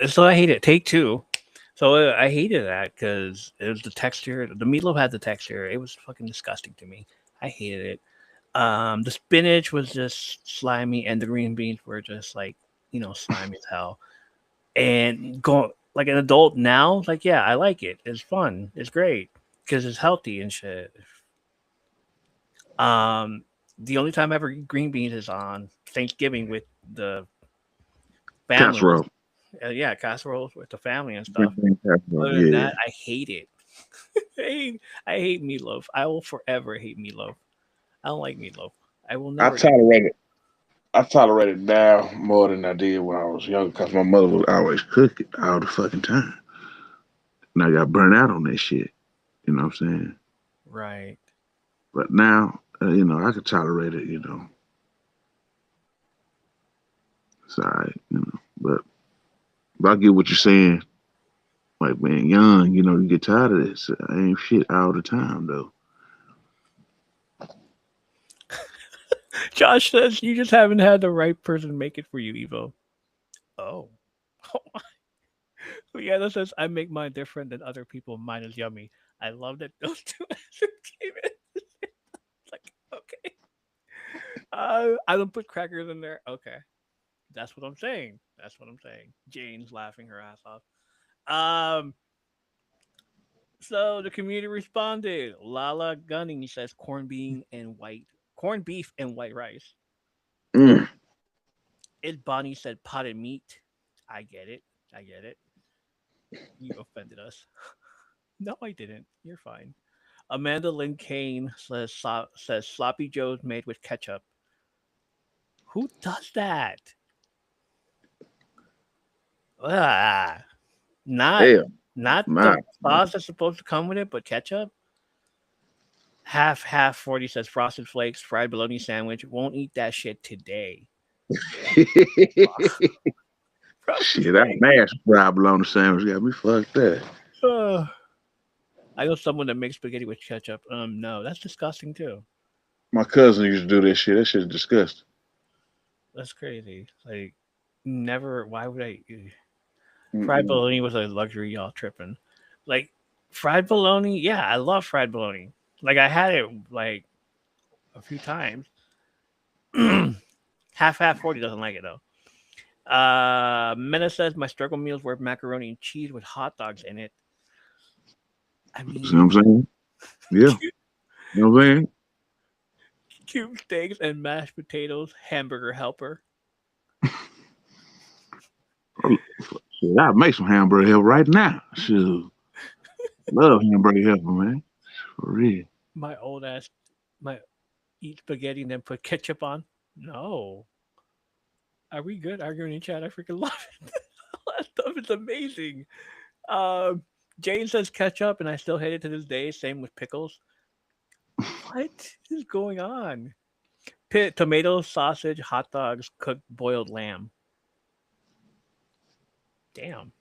So I hate it. Take two. So I hated that because it was the texture. The meatloaf had the texture. It was fucking disgusting to me. I hated it. The spinach was just slimy, and the green beans were just like slimy as hell. And go like an adult now, like yeah, I like it. It's fun. It's great because it's healthy and shit. Um, the only time I ever eat green beans is on Thanksgiving with the family. Casserole. Yeah, casseroles with the family and Green stuff. bean casserole. Other than Yeah. that, I hate it. I hate meatloaf. I will forever hate meatloaf. I don't like meatloaf. I will I never eat. tolerate it. I tolerate it now more than I did when I was younger because my mother would always cook it all the fucking time. And I got burnt out on that shit. You know what I'm saying? Right. But now, I could tolerate it. It's all right. But I get what you're saying. Like, man, young, you get tired of this. I ain't shit all the time, though. Josh says you just haven't had the right person make it for you, Evo. Oh. Leanna says I make mine different than other people. Mine is yummy. I love that those two answers came in. It's like, okay. I don't put crackers in there. Okay. That's what I'm saying. That's what I'm saying. Jane's laughing her ass off. Um, so the community responded. Lala Gunning says corned beef and white rice. Mm. It Bonnie said potted meat. I get it. I get it. You offended us. No, I didn't. You're fine. Amanda Lynn Kane says sloppy joes made with ketchup. Who does that? Ah, not Hell, not my. the sauce that's supposed to come with it, but ketchup. Half 40 says frosted flakes, fried bologna sandwich. Won't eat that shit today. Frosted Shit, that flakes. mashed fried bologna sandwich got me fucked up. Uh, I know someone that makes spaghetti with ketchup. No, that's disgusting too. My cousin used to do that shit. That shit's disgusting. That's crazy. Like, never. Why would I? Fried Mm-mm. bologna was a luxury, y'all tripping. Like, fried bologna. Yeah, I love fried bologna. Like, I had it like a few times. Half 40 doesn't like it though. Mena says my struggle meals were macaroni and cheese with hot dogs in it. I See what I'm mean, saying? Yeah. You know what I'm saying? cube steaks and mashed potatoes, hamburger helper. Shit, I'd make some hamburger helper right now. Shoot. Love hamburger helper, man. For real. My old ass, my eat spaghetti and then put ketchup on. No, are we good arguing in chat? I freaking love it. That stuff is amazing. Um, Jane says ketchup, and I still hate it to this day. Same with pickles. What is going on? Tomatoes, sausage, hot dogs, cooked boiled lamb. Damn,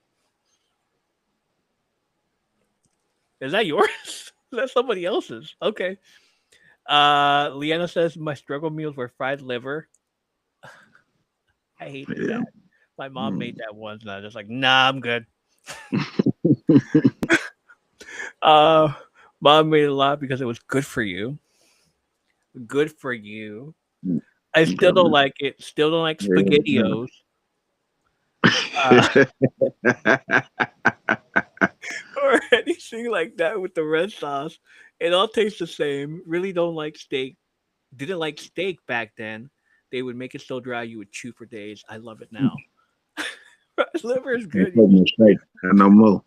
is that yours? Is that somebody else's? Okay. Leanna says my struggle meals were fried liver. I hated Yeah. that. My mom made Mm. that once, and I was just like, nah, I'm good. Uh, Mom made it a lot because it was good for you. Good for you. I still don't Okay, like it. Still don't like man. SpaghettiOs. Uh, or anything like that with the red sauce. It all tastes the same. Really don't like steak. Didn't like steak back then. They would make it so dry you would chew for days. I love it now. Fried liver is Ain't good. fucking no steak. Not no more.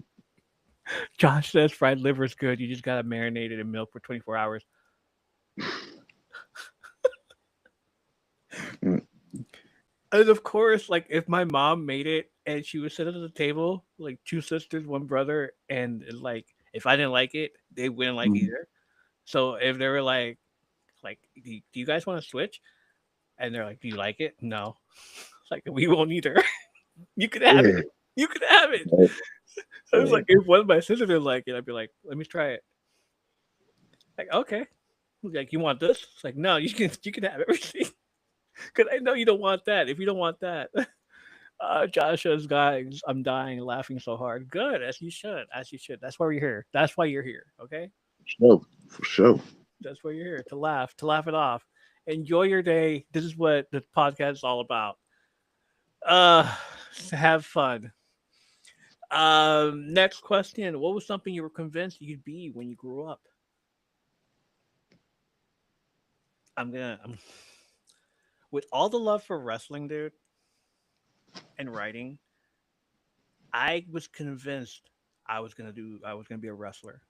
Josh says fried liver is good. You just gotta marinate it in milk for 24 hours. Mm. And of course, like if my mom made it and she would sit at the table, like two sisters, one brother, and like if I didn't like it, they wouldn't like Mm. either. So if they were like, do you guys want to switch? And they're like, do you like it? No. It's like we won't either. You can have it. Yeah. You can have it. So it's like if one of my sisters didn't like it, I'd be like, let me try it. Like okay. Like you want this? It's like no, you can have everything because I know you don't want that. If you don't want that, Josh says, guys, I'm dying laughing so hard. Good, as you should, as you should. That's why we're here. That's why you're here. Okay, For sure. that's why you're here to laugh it off. Enjoy your day. This is what the podcast is all about. Uh, have fun. Next question. What was something you were convinced you'd be when you grew up? With all the love for wrestling, dude, and writing, I was convinced I was gonna be a wrestler.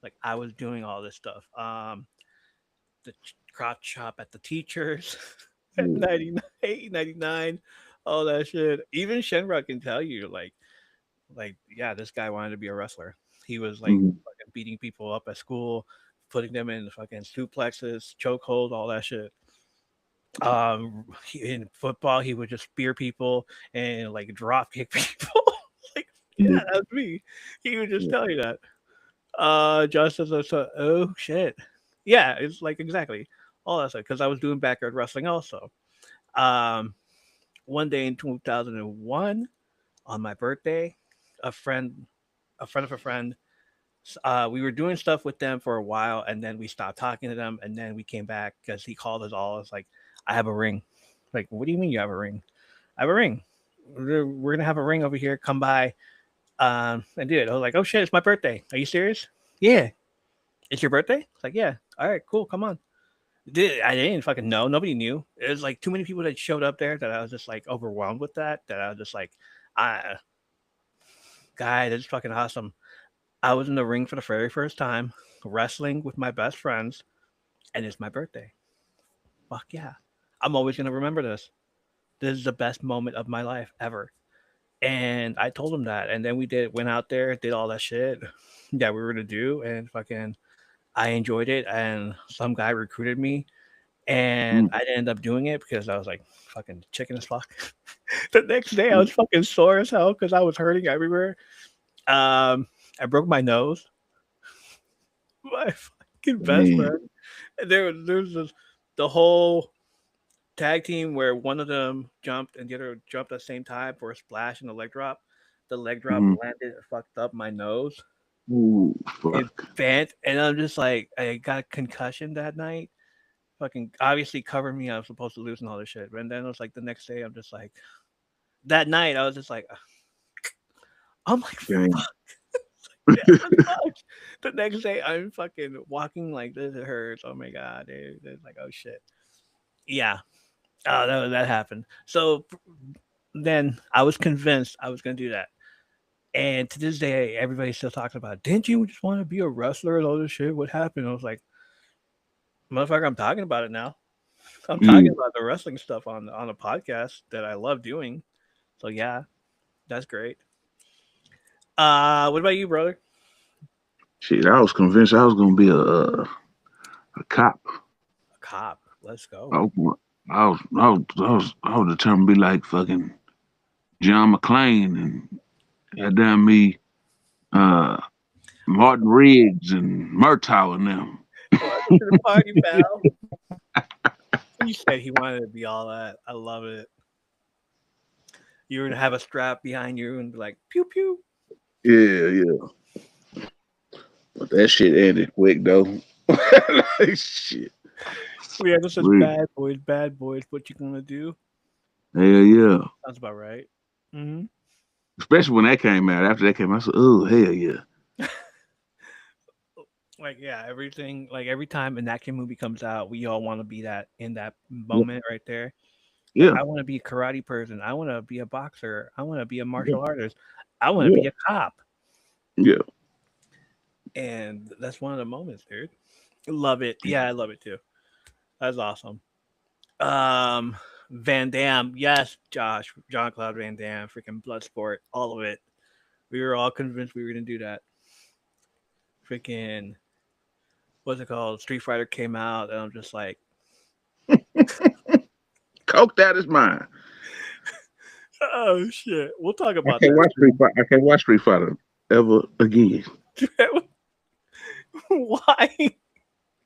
Like I was doing all this stuff. The crotch chop at the teachers at Mm. 98, 99, all that shit. Even Shenra can tell you, yeah, this guy wanted to be a wrestler. He was like Mhm. fucking beating people up at school, putting them in fucking suplexes, chokehold, all that shit. In football, he would just spear people and like drop kick people. Like, Yeah. yeah, that's me. He would just tell you that. Josh says, "Oh shit, yeah, it's like exactly all that stuff." Because I was doing backyard wrestling also. Um, one day in 2001, on my birthday, a friend, a friend of a friend, we were doing stuff with them for a while, and then we stopped talking to them, and then we came back because he called us all. It's like, I have a ring. Like, what do you mean you have a ring? I have a ring. We're gonna have a ring over here. Come by. And dude, I was like, oh shit, it's my birthday. Are you serious? Yeah. It's your birthday? It's like, yeah. All right, cool. Come on. I didn't fucking know. Nobody knew. It was like too many people that showed up there that I was just like overwhelmed with that. That I was just like, I, guy, that's fucking awesome. I was in the ring for the very first time, wrestling with my best friends, and it's my birthday. Fuck yeah. I'm always gonna remember this. This is the best moment of my life ever. And I told him that. And then went out there, did all that shit that we were gonna do, and fucking I enjoyed it. And some guy recruited me, and Mm. I didn't end up doing it because I was like fucking chicken as fuck. The next day I Mm. was fucking sore as hell because I was hurting everywhere. I broke my nose. My fucking best Man. friend. And there was the whole tag team where one of them jumped and the other jumped at the same time for a splash and a leg drop. The leg drop Mhm. landed and fucked up my nose. Ooh, It fuck. bent, and I'm just like, I got a concussion that night. Fucking obviously covered me. I was supposed to lose and all this shit. And then it was like the next day, I'm just like, that night, I was just like, I'm like, Dang. fuck. Yeah, fuck. The next day, I'm fucking walking like this. It hurts. Oh my god, dude. It's like, oh shit. Yeah. Oh, that happened. So then I was convinced I was gonna do that. And to this day, everybody's still talking about, didn't you just want to be a wrestler and all this shit? What happened? I was like, motherfucker, I'm talking about it now. I'm talking Mm. about the wrestling stuff on a podcast that I love doing. So yeah, that's great. What about you, brother? Shit, I was convinced I was gonna be a cop. A cop. Let's I go. was, I was determined to be like fucking John McClane and goddamn me, uh, Martin Riggs and Murtaugh and them. Welcome to the party, pal. He said he wanted to be all that. I love it. You were gonna have a strap behind you and be like, pew pew. Yeah, yeah. But that shit ended quick though. Like, shit. We are just as Real. bad boys, bad boys. What you gonna do? Hell yeah. Sounds about right. Hmm. Especially when that came out. After that came out, I said, oh hell yeah. Like yeah, everything. Like every time an action movie comes out, we all want to be that in that Yeah. moment right there. Like Yeah. I want to be a karate person. I want to be a boxer. I want to be a Yeah. martial artist. I want to Yeah. be a cop. Yeah. And that's one of the moments, dude. Love it. Yeah, I love it too. That's awesome. Um, Van Damme, yes, Josh, John Claude Van Damme, freaking Bloodsport, all of it. We were all convinced we were gonna do that. Freaking, what's it called? Street Fighter came out, and I'm just like, Coke that is mine. oh shit. We'll talk I about can't that watch Street Fighter. I can't watch Street Fighter ever again. too. Why?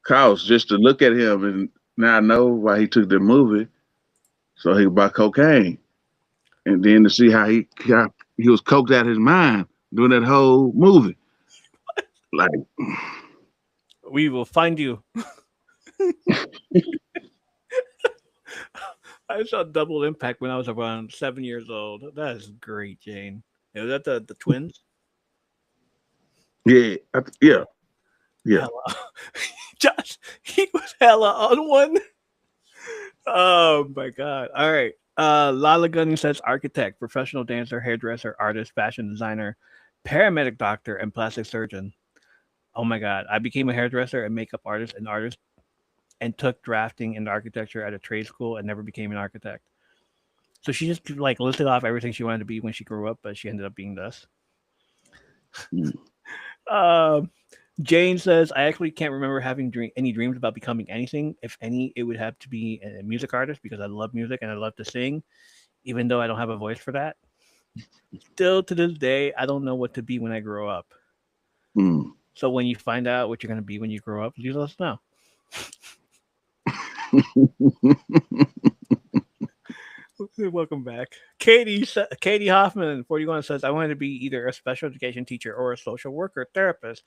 Cause just to look at him and now I know why he took the movie, so he could buy cocaine. and then to see how he was coked out his mind doing that whole movie. Like, We will find you. I saw Double Impact when I was around 7 years old. That is great, Jane. Was that the twins? yeah, yeah, yeah. Hella. Josh, he was hella on one. Oh my god. All right. Lala Gunning says architect, professional dancer, hairdresser, artist, fashion designer, paramedic doctor, and plastic surgeon. Oh my god. I became a hairdresser and makeup artist and took drafting and architecture at a trade school and never became an architect. So she just like listed off everything she wanted to be when she grew up, but she ended up being this. Mm. Um Jane says, I actually can't remember having any dreams about becoming anything. If any, it would have to be a music artist because I love music and I love to sing, even though I don't have a voice for that. Still to this day, I don't know what to be when I grow up. Mm. So when you find out what you're going to be when you grow up, please let us know. Welcome back. Katie Hoffman, 41, says, I wanted to be either a special education teacher or a social worker therapist.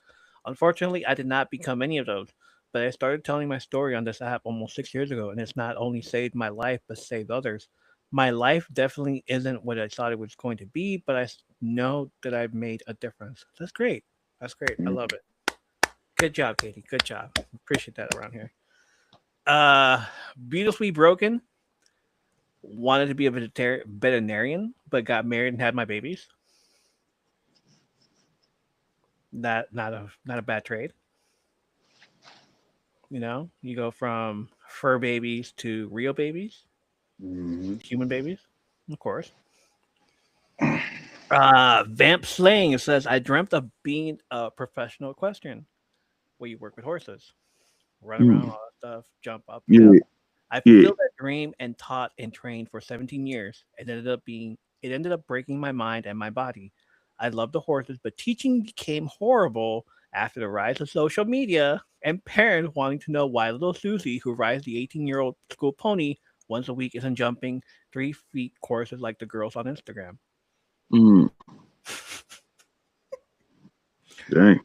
Unfortunately, I did not become any of those, but I started telling my story on this app almost 6 years ago, and it's not only saved my life, but saved others. My life definitely isn't what I thought it was going to be, but know that I've made a difference. That's great. That's great. I love it. Good job, Katie. Good job. Appreciate that around here. Beautifully Broken wanted to be a veterinarian, but got married and had my babies. Not a bad trade. You know, you go from fur babies to real babies, human babies, of course. Vamp Slaying says, I dreamt of being a professional equestrian where you work with horses, run around, all that stuff, jump up and Yeah, down. I yeah. fulfilled that dream and taught and trained for 17 years. It ended up breaking my mind and my body. I love the horses, but teaching became horrible after the rise of social media and parents wanting to know why little Susie, who rides the 18-year-old school pony once a week, isn't jumping 3 feet courses like the girls on Instagram. Mm. Dang.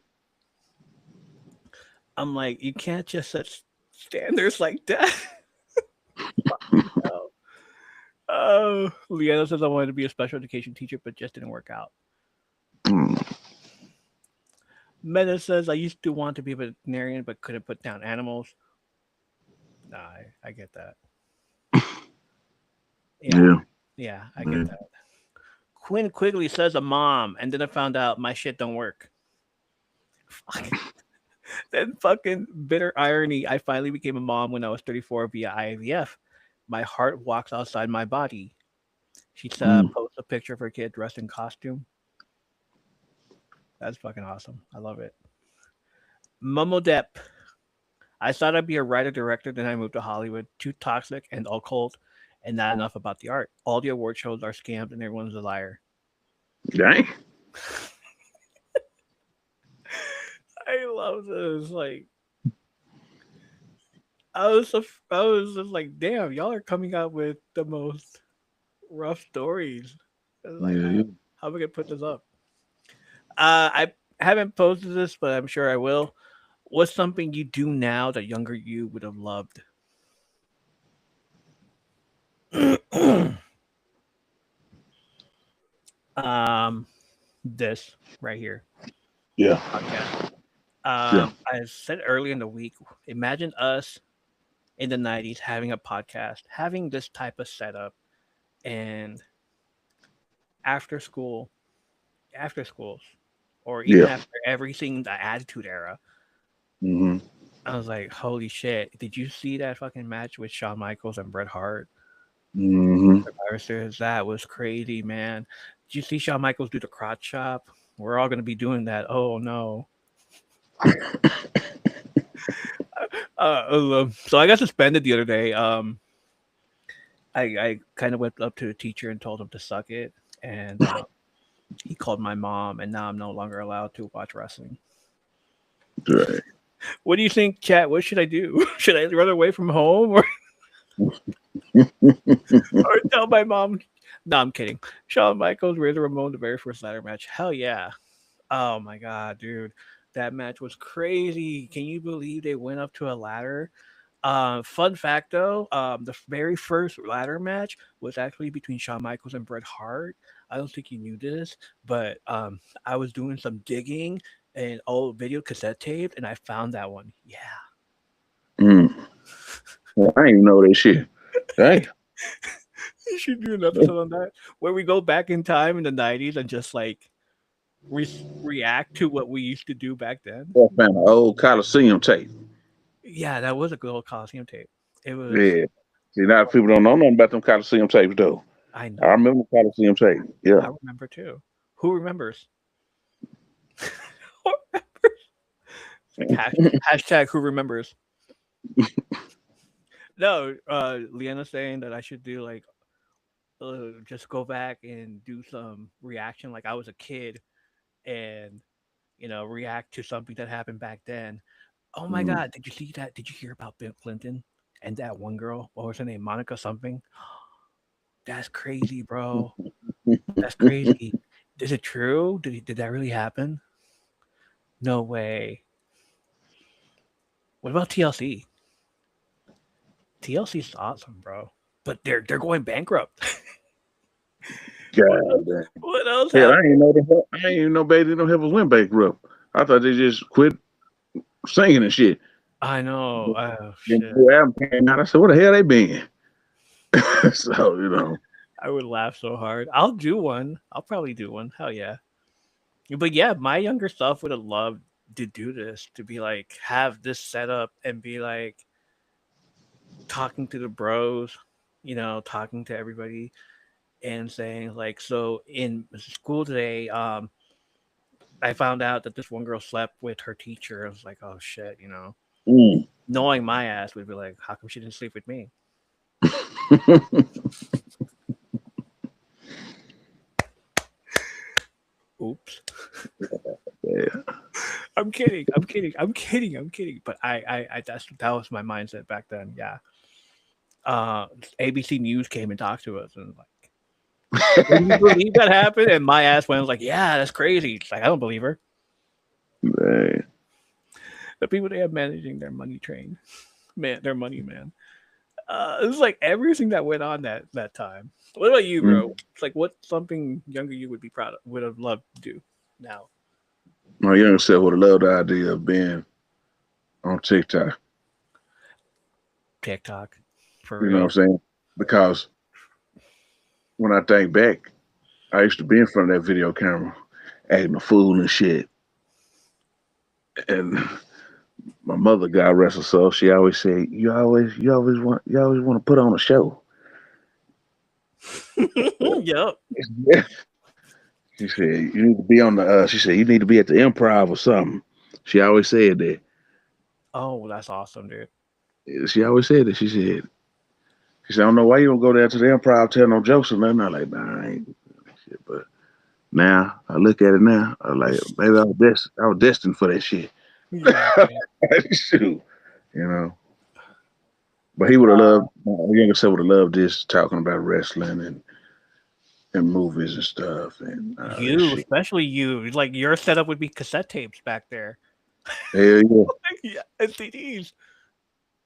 I'm like, you can't just set standards like that. No. Oh, Leanna says I wanted to be a special education teacher, but just didn't work out. Mm. Meta says I used to want to be a veterinarian, but couldn't put down animals. Nah, I get that. Yeah. Yeah, I get that. Quinn Quigley says a mom, and then I found out my shit don't work. Fuck. Then fucking bitter irony. I finally became a mom when I was 34 via IVF. My heart walks outside my body. She posts a picture of her kid dressed in costume. That's fucking awesome. I love it. Momo Depp. I thought I'd be a writer director, then I moved to Hollywood. Too toxic and occult, and not enough about the art. All the award shows are scammed, and everyone's a liar. Dang. I love this. Like, I was just like, damn, y'all are coming out with the most rough stories. Like, Yeah. how am I gonna put this up? I haven't posted this, but I'm sure I will. What's something you do now that younger you would have loved? This right here. Yeah. Podcast. Yeah. I said earlier in the week, imagine us in the 90s having a podcast, having this type of setup, and after schools, or even Yeah. after everything, the Attitude Era. Mm-hmm. I was like, holy shit! Did you see that fucking match with Shawn Michaels and Bret Hart? Mm-hmm. Survivor Series? That was crazy, man. Did you see Shawn Michaels do the crotch chop? We're all gonna be doing that. Oh no. So I got suspended the other day. I kind of went up to the teacher and told him to suck it, and he called my mom, and now I'm no longer allowed to watch wrestling. Right. What do you think, chat? What should I do? Should I run away from home or tell my mom? No, I'm kidding. Shawn Michaels, Razor Ramon, the very first ladder match. Hell yeah. Oh my god, dude. That match was crazy. Can you believe they went up to a ladder? Fun fact though, the very first ladder match was actually between Shawn Michaels and Bret Hart. I don't think you knew this, but I was doing some digging and old video cassette tape, and I found that one. Yeah, Mm. Well, I ain't even know that shit. Dang. you should do an episode on that where we go back in time in the '90s and just like react to what we used to do back then. I found an old Coliseum tape. Yeah, that was a good old Coliseum tape. It was. Yeah. See, now people don't know nothing about them Coliseum tapes, though. I I know. remember the Coliseum tape. Yeah. I remember too. Who remembers? Like hashtag who remembers. No, Leanna's saying that I should do like just go back and do some reaction like I was a kid and react to something that happened back then. Oh my Mm. god, did you see that? Did you hear about Bill Clinton and that one girl? What was her name? Monica something? That's crazy, bro. That's crazy. Is it true? Did that really happen? No way. What about TLC? TLC's awesome, bro. But they're going bankrupt. what else? God damn. What else Hell, happened? I ain't even know Baby Don't Have a Win bankrupt. I thought they just quit singing and shit. I know. Then Oh the shit. new album came out. I said, where the hell they been? So, I would laugh so hard. I'll do one. I'll probably do one. Hell yeah. But yeah, my younger self would have loved to do this, to be like have this set up and be like talking to the bros, talking to everybody and saying like, so in school today, I found out that this one girl slept with her teacher. I was like, oh shit. mm. Knowing my ass would be like, how come she didn't sleep with me? Oops. Yeah. I'm kidding. I'm kidding. I'm kidding. I'm kidding. But that was my mindset back then. Yeah. ABC News came and talked to us and like, can you believe that happened? And my ass went like, yeah, that's crazy. It's like I don't believe her. Man. The people they have managing their money train, man, their money man. It was like everything that went on that time. What about you, Mm. bro? It's like what something younger you would be proud of, would have loved to do now. My younger self would have loved the idea of being on TikTok. TikTok, for You know what I'm real. saying? Because when I think back, I used to be in front of that video camera acting a fool and shit. And my mother, God rest her soul, she always said, you always want to put on a show. Yep. She said, you need to be on the, she said, you need to be at the improv or something. She always said that. Oh, that's awesome, dude. She always said that. She said, I don't know why you don't go there to the improv, tell no jokes or nothing. I'm like, nah, I ain't shit. But now I look at it now, I'm like, maybe I was destined for that shit. Yeah, man. Shoot, you know. But he would have loved, my younger son would have loved this, talking about wrestling and movies and stuff and all that You, shit. especially you, like your setup would be cassette tapes back there. Hell yeah. Yeah, and CDs.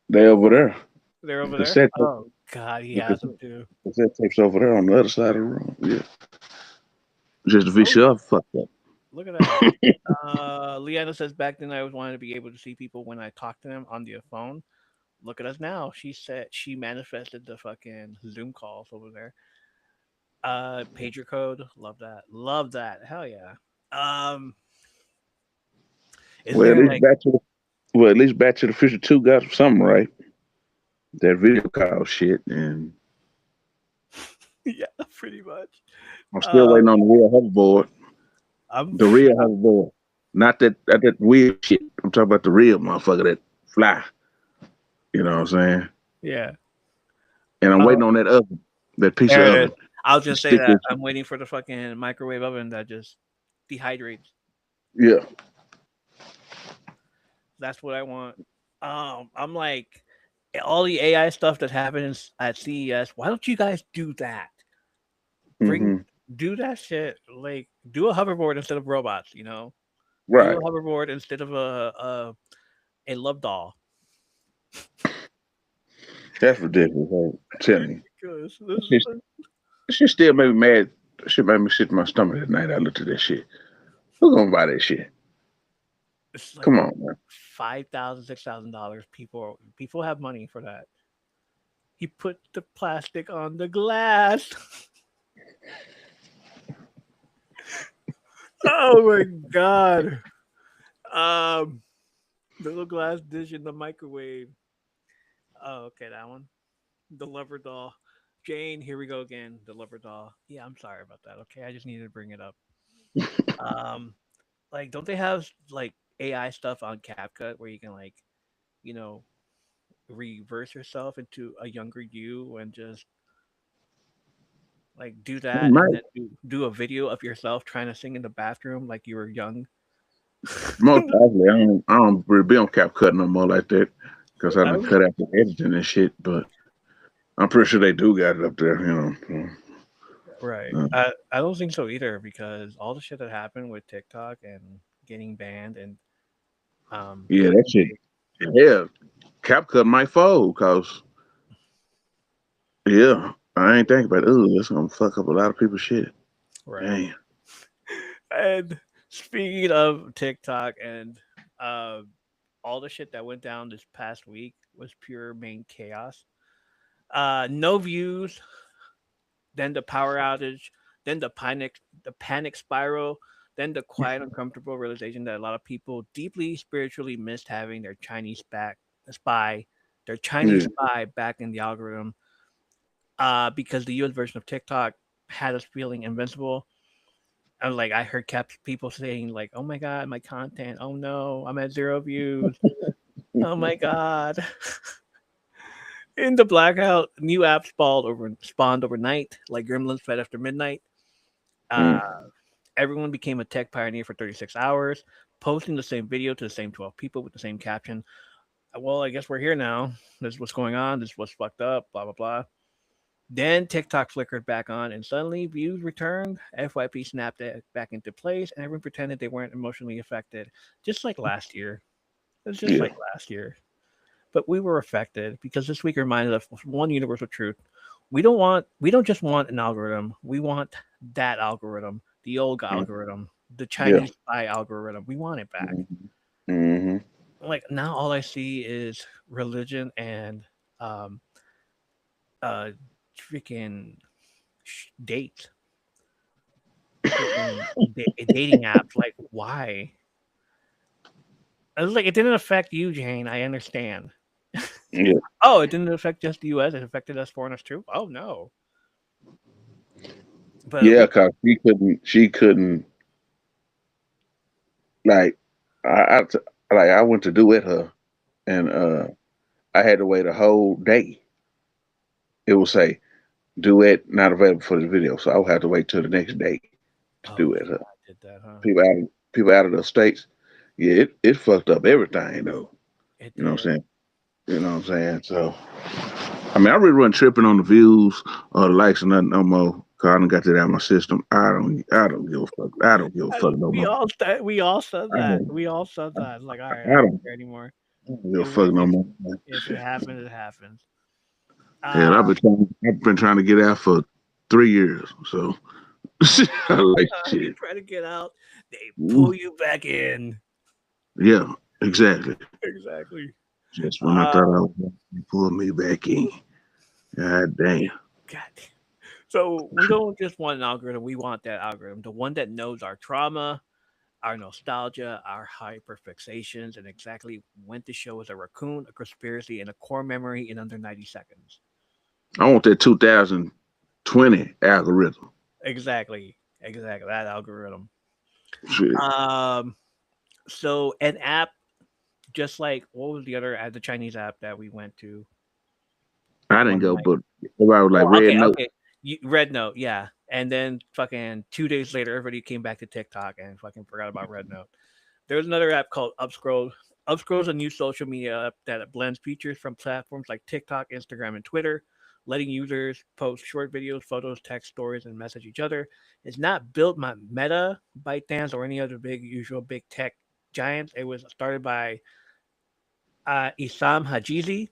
They over there. They're The over there. cassette, Oh God, he the has cassette, them too. cassette tapes over there on the other side of the room. Yeah. Just to be Oh, sure, fuck that. look at that. Leanna says back then I always wanted to be able to see people when I talk to them on the phone. Look at us now. She said she manifested the fucking Zoom calls over there. Pager code. Love that. Love that. Hell yeah. Um, is Well, there like at least Back to the Future 2 got something right. That video call shit, and yeah, pretty much. I'm still Um, waiting on the real hoverboard. I'm The real hoverboard. Not that weird shit. I'm talking about the real motherfucker that fly. You know what I'm saying? yeah. And I'm Oh, waiting on that oven, that piece of there it is. oven I'll to just say stick that this. I'm waiting for the fucking microwave oven that just dehydrates. Yeah. That's what I want. I'm like all the AI stuff that happens at CES. Why don't you guys do that? Bring Mm-hmm. do that shit. Like do a hoverboard instead of robots. You know, do a Right. hoverboard instead of a love doll. That's ridiculous. I'm telling you. Because This shit still made me mad. That shit made me sick to my stomach at night. I looked at that shit. Who gonna buy that shit? it's like Come on, man. $5,000, $6,000. People have money for that. He put the plastic on the glass. Oh my god. Um, the little glass dish in the microwave. Oh, okay, that one. The lover doll. Jane, here we go again. The lover doll. Yeah, I'm sorry about that. Okay, I just needed to bring it up. Um, like, don't they have like AI stuff on CapCut where you can like, you know, reverse yourself into a younger you and just like do They that and might. then do a video of yourself trying to sing in the bathroom like you were young. Most likely, I don't really be on CapCut no more like that because I I done don't, cut out the editing and shit. But I'm pretty sure they do got it up there. right. So, I don't think so either because all the shit that happened with TikTok and getting banned and yeah, put that shit. Yeah, CapCut might fold because yeah, I ain't think about. Ooh, that's gonna fuck up a lot of people's shit. right. Damn. And speaking of TikTok and uh, all the shit that went down this past week was pure main chaos. No views, then the power outage, then the panic spiral, then the quiet, uncomfortable realization that a lot of people deeply spiritually missed having their spy, their Chinese Yeah. spy back in the algorithm. Because the U.S. version of TikTok had us feeling invincible. And like I heard people saying like, "Oh my god, my content! Oh no, I'm at 0 views! Oh my god!" In the blackout, new apps spawned overnight, like gremlins fed after midnight. Uh, Mm. Everyone became a tech pioneer for 36 hours, posting the same video to the same 12 people with the same caption. Well, I guess we're here now. This is what's going on. This is what's fucked up. Blah blah blah. Then TikTok flickered back on, and suddenly views returned. FYP snapped it back into place, and everyone pretended they weren't emotionally affected, just like last year. It was just Yeah. like last year. But we were affected because this week reminded us of one universal truth. We don't just want an algorithm. We want that algorithm, the old Mm. algorithm, the Yeah. Chinese spy algorithm. We want it back. Mm-hmm. Like now all I see is religion and um uh freaking dates. Freaking dating apps. Like why? I was like, it didn't affect you, Jane. I understand. Yeah. Oh, it didn't affect just the U.S. It affected us foreigners too. Oh no, but Yeah, we cause she couldn't like I went to do with her and I had to wait a whole day. It would say duet not available for the video, so I would have to wait till the next day to oh do it. yeah, I did that, huh? People out of the states, yeah, it fucked up everything though. It You know what did. I'm saying? You know what I'm saying? So I mean, I really wasn't tripping on the views or the likes or nothing no more. Cause I done got that out of my system. I don't give a fuck. I don't give a fuck no more. We all said I that. don't, We all said that. Like, all right, I I don't don't, care anymore. I don't give a fuck no more. If it happens, it happens. Hell, Uh, I've been trying to get out for 3 years. So I like you shit. try to get out, they Mm. pull you back in. Yeah, exactly. Exactly. Just when I Uh, thought I was going to pull me back in. God damn. God. So we don't just want an algorithm. We want that algorithm, the one that knows our trauma, our nostalgia, our hyperfixations, and exactly when to show us a raccoon, a conspiracy, and a core memory in under 90 seconds. I want that 2020 algorithm. Exactly. Exactly. That algorithm. Shit. Um, so an app just like what was the other the Chinese app that we went to I didn't one go, night? but everybody was like Oh, Red okay, Note. okay. Red Note, yeah. And then fucking 2 days later, everybody came back to TikTok and fucking forgot about Red Note. There's another app called Upscroll. Upscroll is a new social media app that blends features from platforms like TikTok, Instagram, and Twitter. letting users post short videos, photos, text, stories, and message each other. It's not built by Meta, ByteDance, or any other usual big tech giants. It was started by Issam Hajizi,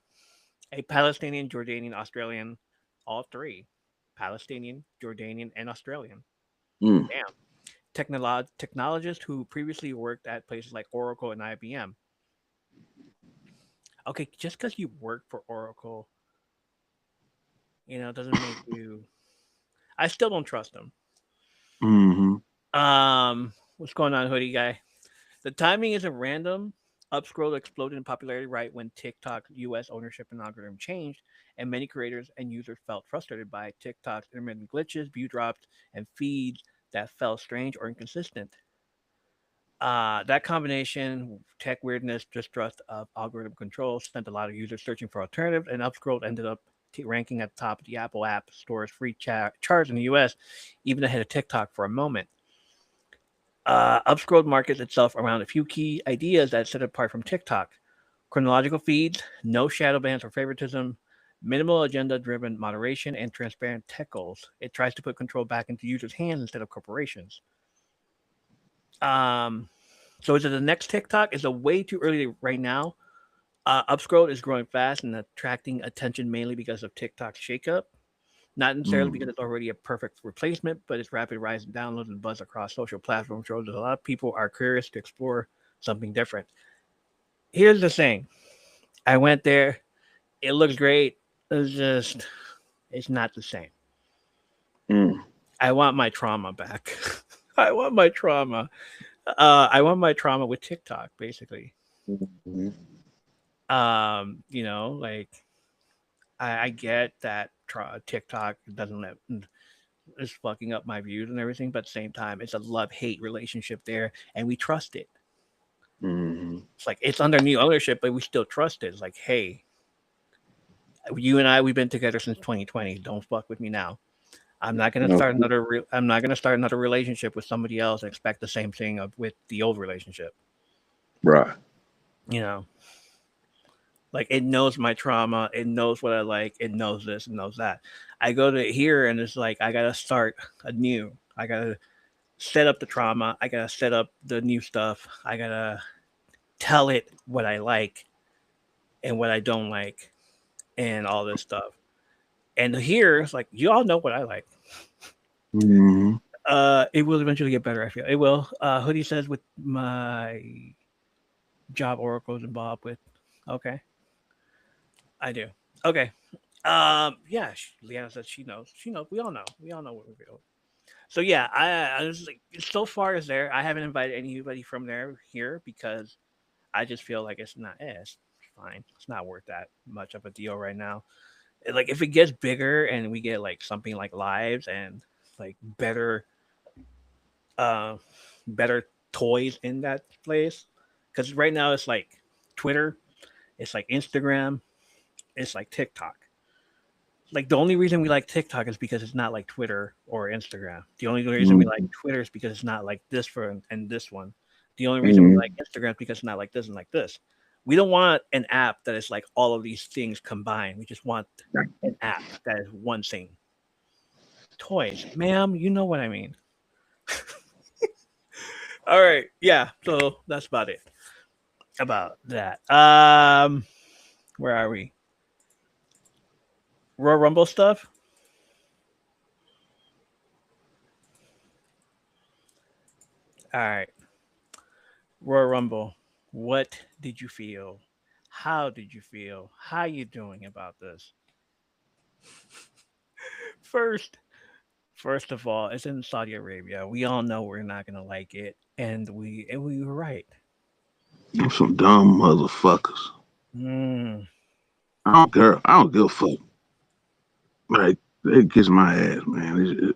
a Palestinian, Jordanian, Australian, all three, Palestinian, Jordanian, and Australian. Mm. Damn. Technologist who previously worked at places like Oracle and IBM. Okay, just because you work for Oracle, doesn't make you. I still don't trust them. Mm-hmm. What's going on, hoodie guy? The timing isn't random. Upscroll exploded in popularity right when TikTok US ownership and algorithm changed, and many creators and users felt frustrated by TikTok's intermittent glitches, view drops, and feeds that felt strange or inconsistent. That combination, tech weirdness, distrust of algorithm control, sent a lot of users searching for alternatives, and Upscroll ended up ranking at the top of the Apple App Store's free charts in the US, even ahead of TikTok for a moment. Upscroll markets itself around a few key ideas that set it apart from TikTok: chronological feeds, no shadow bans or favoritism, minimal agenda driven moderation, and transparent tech goals. It tries to put control back into users' hands instead of corporations. So is it the next TikTok? Is it way too early right now? Upscroll is growing fast and attracting attention mainly because of TikTok's shakeup. Not necessarily because it's already a perfect replacement, but its rapid rise in downloads and buzz across social platforms shows that a lot of people are curious to explore something different. Here's the thing. I went there. It looks great. It's not the same. Mm. I want my trauma back. I want my trauma. I want my trauma with TikTok, basically. Mm-hmm. Like I get that TikTok doesn't let is fucking up my views and everything, but at the same time, it's a love hate relationship there, and we trust it. Mm-hmm. It's like it's under new ownership, but we still trust it. It's like, hey, you and I, we've been together since 2020. Don't fuck with me now. I'm not gonna No. start another. I'm not gonna start another relationship with somebody else and expect the same thing with the old relationship. Right. You know, like it knows my trauma. It knows what I like. It knows this. It knows that. I go to here and it's like I gotta start anew. I gotta set up the trauma. I gotta set up the new stuff. I gotta tell it what I like and what I don't like and all this stuff. And here it's like you all know what I like. Mm-hmm. It will eventually get better. I feel it will. Hoodie says with my job, Oracle's involved with. Okay, I do. Okay. Yeah. Leanna says she knows. She knows. We all know. We all know what we feel. So yeah, I was like, so far as there, I haven't invited anybody from there here because I just feel like it's not. It's fine. It's not worth that much of a deal right now. Like if it gets bigger and we get like something like lives and like uh, better toys in that place, because right now it's like Twitter, it's like Instagram, it's like TikTok. Like the only reason we like TikTok is because it's not like Twitter or Instagram. The only reason we like Twitter is because it's not like this for and this one. The only reason we like Mm-hmm. Instagram is because it's not like this and like this. We don't want an app that is like all of these things combined. We just want an app that is one thing. Toys, ma'am, you know what I mean. All right, yeah. So that's about it about that. Where are we? Royal Rumble stuff. All right. Royal Rumble, what did you feel? How did you feel? How you doing about this? First, first of all, it's in Saudi Arabia. We all know we're not gonna like it, and we were right. I'm some dumb motherfuckers. Mm, I don't care. I don't give a fuck. Like they kiss my ass, man.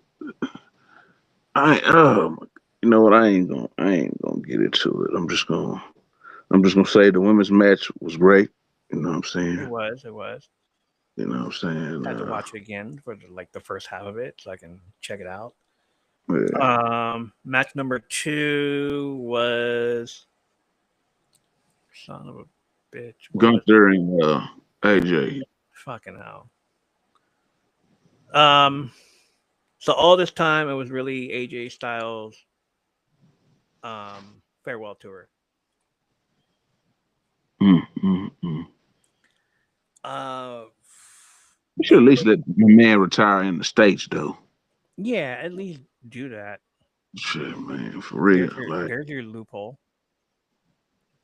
I you know what? I ain't gonna get into it. I'm just gonna say the women's match was great. You know what I'm it saying? was. It was. You know what I'm saying? Had to watch it again for like the first half of it so I can check it out. Yeah. Match number two was son of a bitch. What was Gunther and AJ. fucking hell? So all this time it was really AJ Styles farewell tour. Mm. Uh You should at least anybody let my man retire in the States, though. yeah, at least do that. Shit, man, for real. Like, There's your loophole.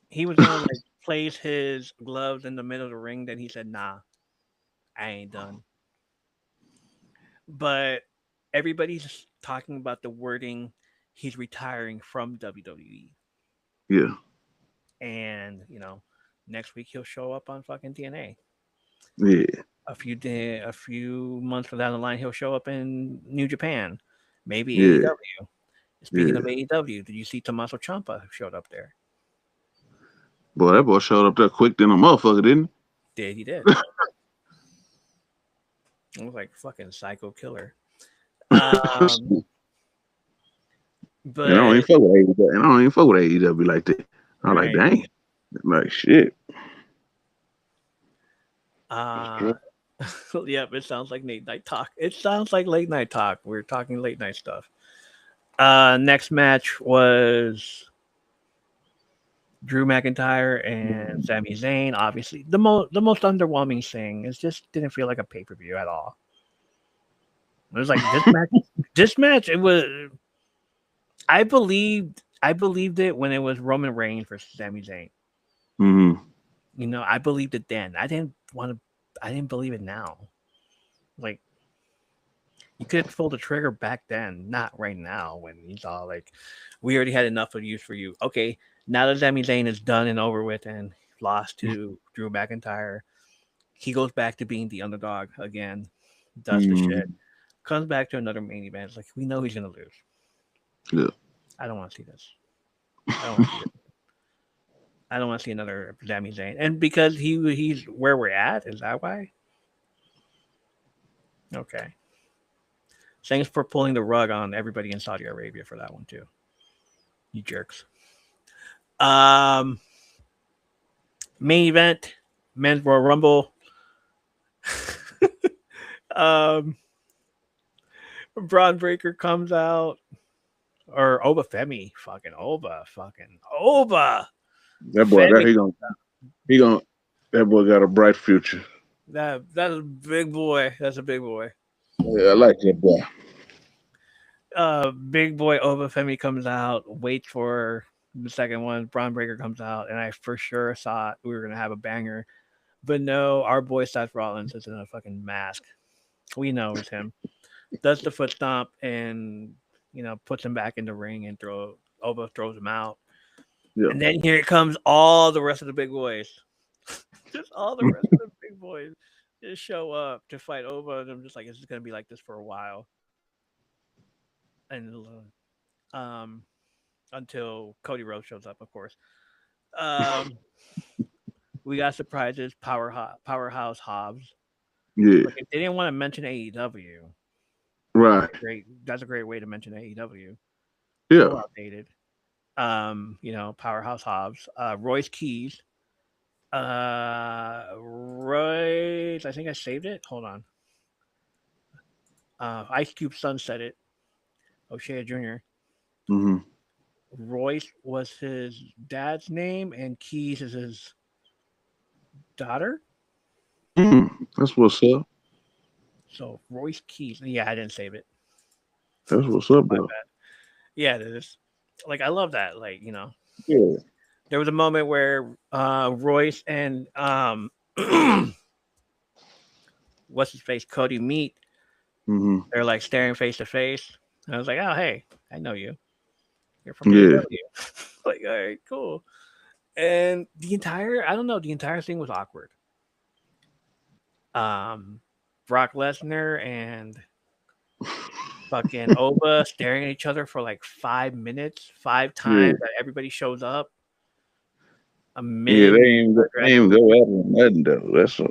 He was gonna like place his gloves in the middle of the ring, then he said, nah, I ain't done. But everybody's talking about the wording he's retiring from WWE. yeah, And, next week he'll show up on fucking TNA. yeah, A few months from down the line, he'll show up in New Japan, maybe yeah, AEW. Speaking of yeah. AEW, did you see Tommaso Ciampa showed up there? Boy, that boy showed up there quick than a motherfucker, didn't He did. It was like fucking psycho killer. he? Um, And I don't even but fuck with AEW. And I don't even fuck with AEW like that. I'm like, right. dang. Like, shit. Uh yep, it sounds like late night talk. It sounds like late night talk. We're talking late night stuff. Next match was Drew McIntyre and Sami Zayn. Obviously, the most underwhelming thing is just didn't feel like a pay per view at all. It was like this match. This match, it was. I believed it when it was Roman Reigns versus Sami Zayn. Mm-hmm. I believed it then. I didn't believe it now. Like you could have pulled the trigger back then, not right now when he's all like, "We already had enough of use for you." Okay, now that Sami Zayn is done and over with and lost to Drew McIntyre, he goes back to being the underdog again, does the shit, Mm-hmm. comes back to another main event. It's like we know he's gonna lose. Yeah. I don't want to see this. I don't want to see it. I don't want to see another Sami Zayn, and because he's where we're at, is that why? Okay. Thanks for pulling the rug on everybody in Saudi Arabia for that one too. You jerks. Um, Main event, men's Royal Rumble. um, Braun Breaker comes out, or Oba Femi, fucking Oba That boy, Femi. he gonna, that boy got a bright future. That's a big boy. That's a big boy. Yeah, I like that boy. Big boy Oba Femi comes out. Wait for the second one. Braun Breaker comes out, and I for sure thought we were gonna have a banger. But no, our boy Seth Rollins is in a fucking mask. We know it's him. Does the foot stomp and puts him back in the ring and Oba throws him out. Yeah. And then here comes all the rest of the big boys. Just all the rest of the big boys just show up to fight Oba, and I'm just like, it's gonna be like this for a while. And um until Cody Rhodes shows up, of course. Um we got surprises, powerhouse Hobbs. Yeah. Like if they didn't want to mention AEW, Right. that's a great way to mention AEW. So Yeah. outdated. Powerhouse Hobbs, Royce Keys, Royce. I think I saved it. Hold on. Ice Cube Sunset it. O'Shea Jr. Mm-hmm. Royce was his dad's name, and Keys is his daughter. That's what's up. So Royce Keys. Yeah, I didn't save it. That's what's up, My though. bad. Yeah, it is. Like I love that. Like Yeah. there was a moment where Royce and what's his face Cody meet. Mm-hmm. They're like staring face to face. And I was like, oh hey, I know you. You're from Yeah. AEW. Like, all right, cool. And I don't know, the entire thing was awkward. Um, Brock Lesnar and fucking Oba staring at each other for like 5 minutes, five Yeah. times that everybody shows up. A Yeah. mid They ain't aggressive. go at him nothing though. That's a,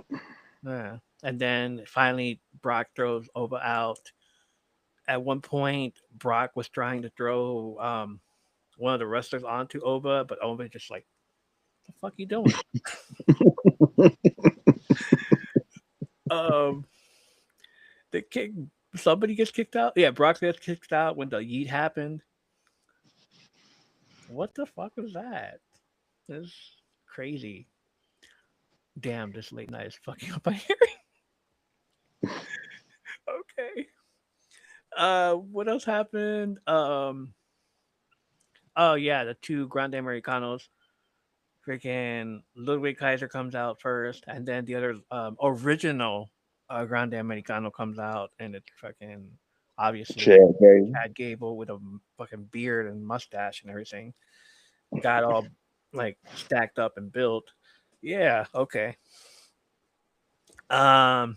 Yeah. And then finally Brock throws Oba out. At one point, Brock was trying to throw one of the wrestlers onto Oba, but Oba just like, the fuck you doing? um The kick. Somebody gets kicked out. Yeah, Brock gets kicked out when the yeet happened. What the fuck was that? That's crazy. Damn, this late night is fucking up my hearing. Okay. What else happened? Oh yeah, the two Grande Americanos. Freaking Ludwig Kaiser comes out first, and then the other original Grande Americano comes out, and it's fucking obviously Chad Gable. Chad Gable with a fucking beard and mustache and everything. Got all like stacked up and built. Yeah, okay. Um,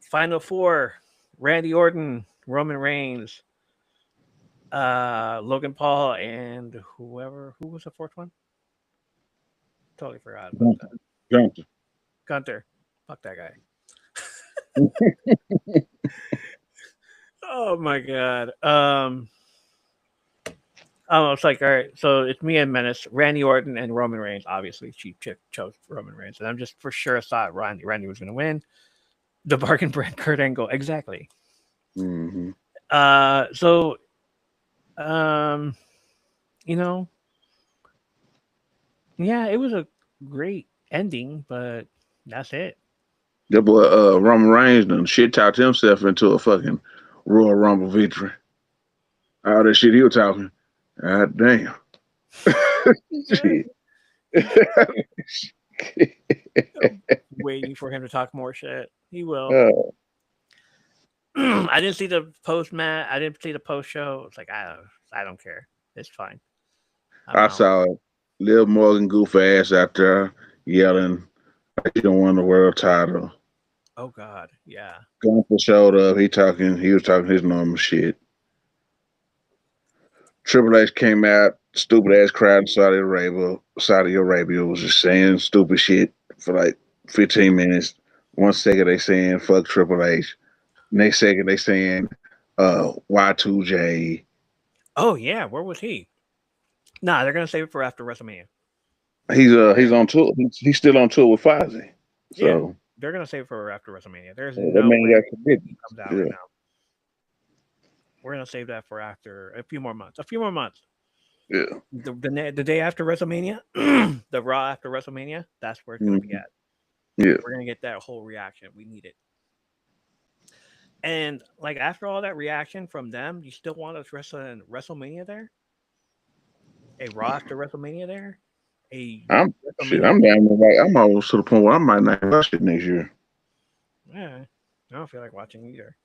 Final four: Randy Orton, Roman Reigns, Logan Paul, and whoever. Who was the fourth one? Totally forgot about that. Gunther. Gunter. Fuck that guy. Oh my god. Oh, it's like all right. So it's me and Menace, Randy Orton, and Roman Reigns. Obviously, she chose Roman Reigns, and I'm just for sure thought Randy was going to win. The bargain brand Kurt Angle, exactly. Mm-hmm. So, um, you know, yeah, it was a great ending, but that's it. That boy Roman Reigns done shit talked himself into a fucking Royal Rumble victory. All that shit he was talking. God damn. Shit. Waiting for him to talk more shit. He will. Uh, I didn't see the post match. I didn't see the post show. It's like I don't care. It's fine. I'm I out. saw Liv Morgan goof ass out there yelling like he don't want the world title. Oh God, yeah. Gunther showed up. He was talking his normal shit. Triple H came out, stupid ass crowd in Saudi Arabia. Saudi Arabia was just saying stupid shit for like 15 minutes. 1 second they saying fuck Triple H. Next second they saying Y2J. Oh yeah, where was he? Nah, they're gonna save it for after WrestleMania. He's on tour. He's still on tour with Fozzy. Yeah, So they're gonna save it for after WrestleMania. There's that no man way got committed. he comes out right Yeah. now. We're gonna save that for after a few more months. A few more months. Yeah. The day after WrestleMania, the Raw after WrestleMania. That's where it's gonna be Mhm. at. Yeah. We're gonna get that whole reaction. We need it. And like after all that reaction from them, you still want us wrestling WrestleMania there? A Raw after WrestleMania there? A WrestleMania? I'm down there, like I'm almost to the point where I might not watch it next year. Yeah, I don't feel like watching either.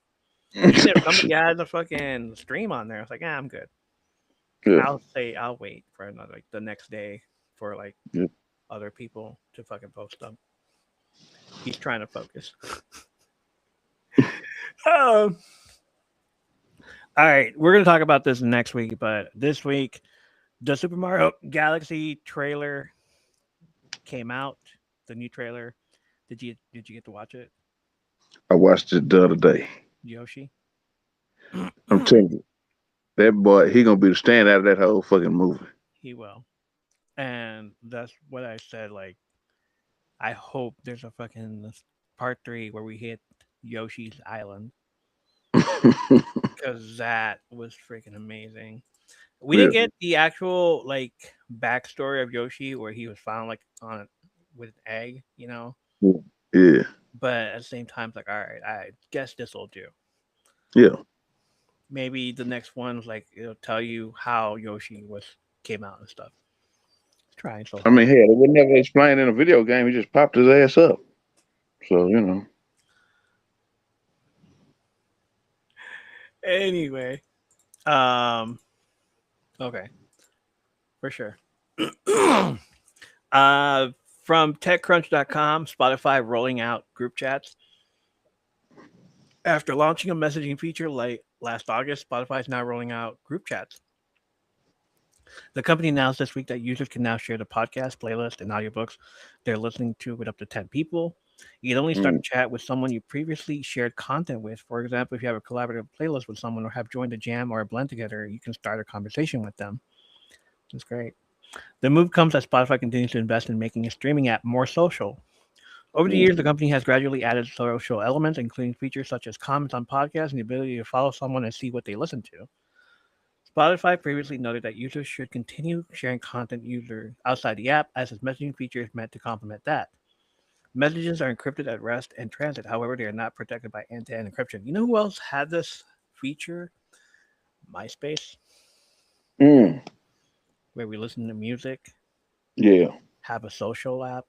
Even if somebody has a fucking stream on there, it's like, I'm good. Yeah. I'll wait for another like the next day for like Yeah. other people to fucking post them. He's trying to focus. um, all right, we're gonna talk about this next week, but this week the Super Mario Galaxy trailer came out. The new trailer. Did you get to watch it, I watched it the other day. Yoshi? I'm telling you, that boy, he gonna be the standout of that whole fucking movie. He will. And that's what I said. Like, I hope there's a fucking part three where we hit Yoshi's Island because that was freaking amazing. We Yeah. didn't get the actual like backstory of Yoshi where he was found like on it with an egg, Yeah. But at the same time, it's like, all right, I guess this will do. Yeah. Maybe the next one's like it'll tell you how Yoshi came out and stuff. Trying so I hard. mean, hell, they would never explain in a video game. He just popped his ass up. So Anyway, okay, for sure. uh, from TechCrunch.com, Spotify rolling out group chats. After launching a messaging feature late last August, Spotify is now rolling out group chats. The company announced this week that users can now share the podcast, playlist, and audiobooks they're listening to with up to 10 people. You can only start a chat with someone you previously shared content with. For example, if you have a collaborative playlist with someone or have joined a jam or a blend together, you can start a conversation with them. That's great. The move comes as Spotify continues to invest in making a streaming app more social. Over the years, the company has gradually added social elements, including features such as comments on podcasts and the ability to follow someone and see what they listen to. Spotify previously noted that users should continue sharing content user outside the app, as its messaging feature is meant to complement that. Messages are encrypted at rest and transit, however, they are not protected by end-to-end encryption. You know who else had this feature? MySpace, Mm. where we listen to music, Yeah. have a social app,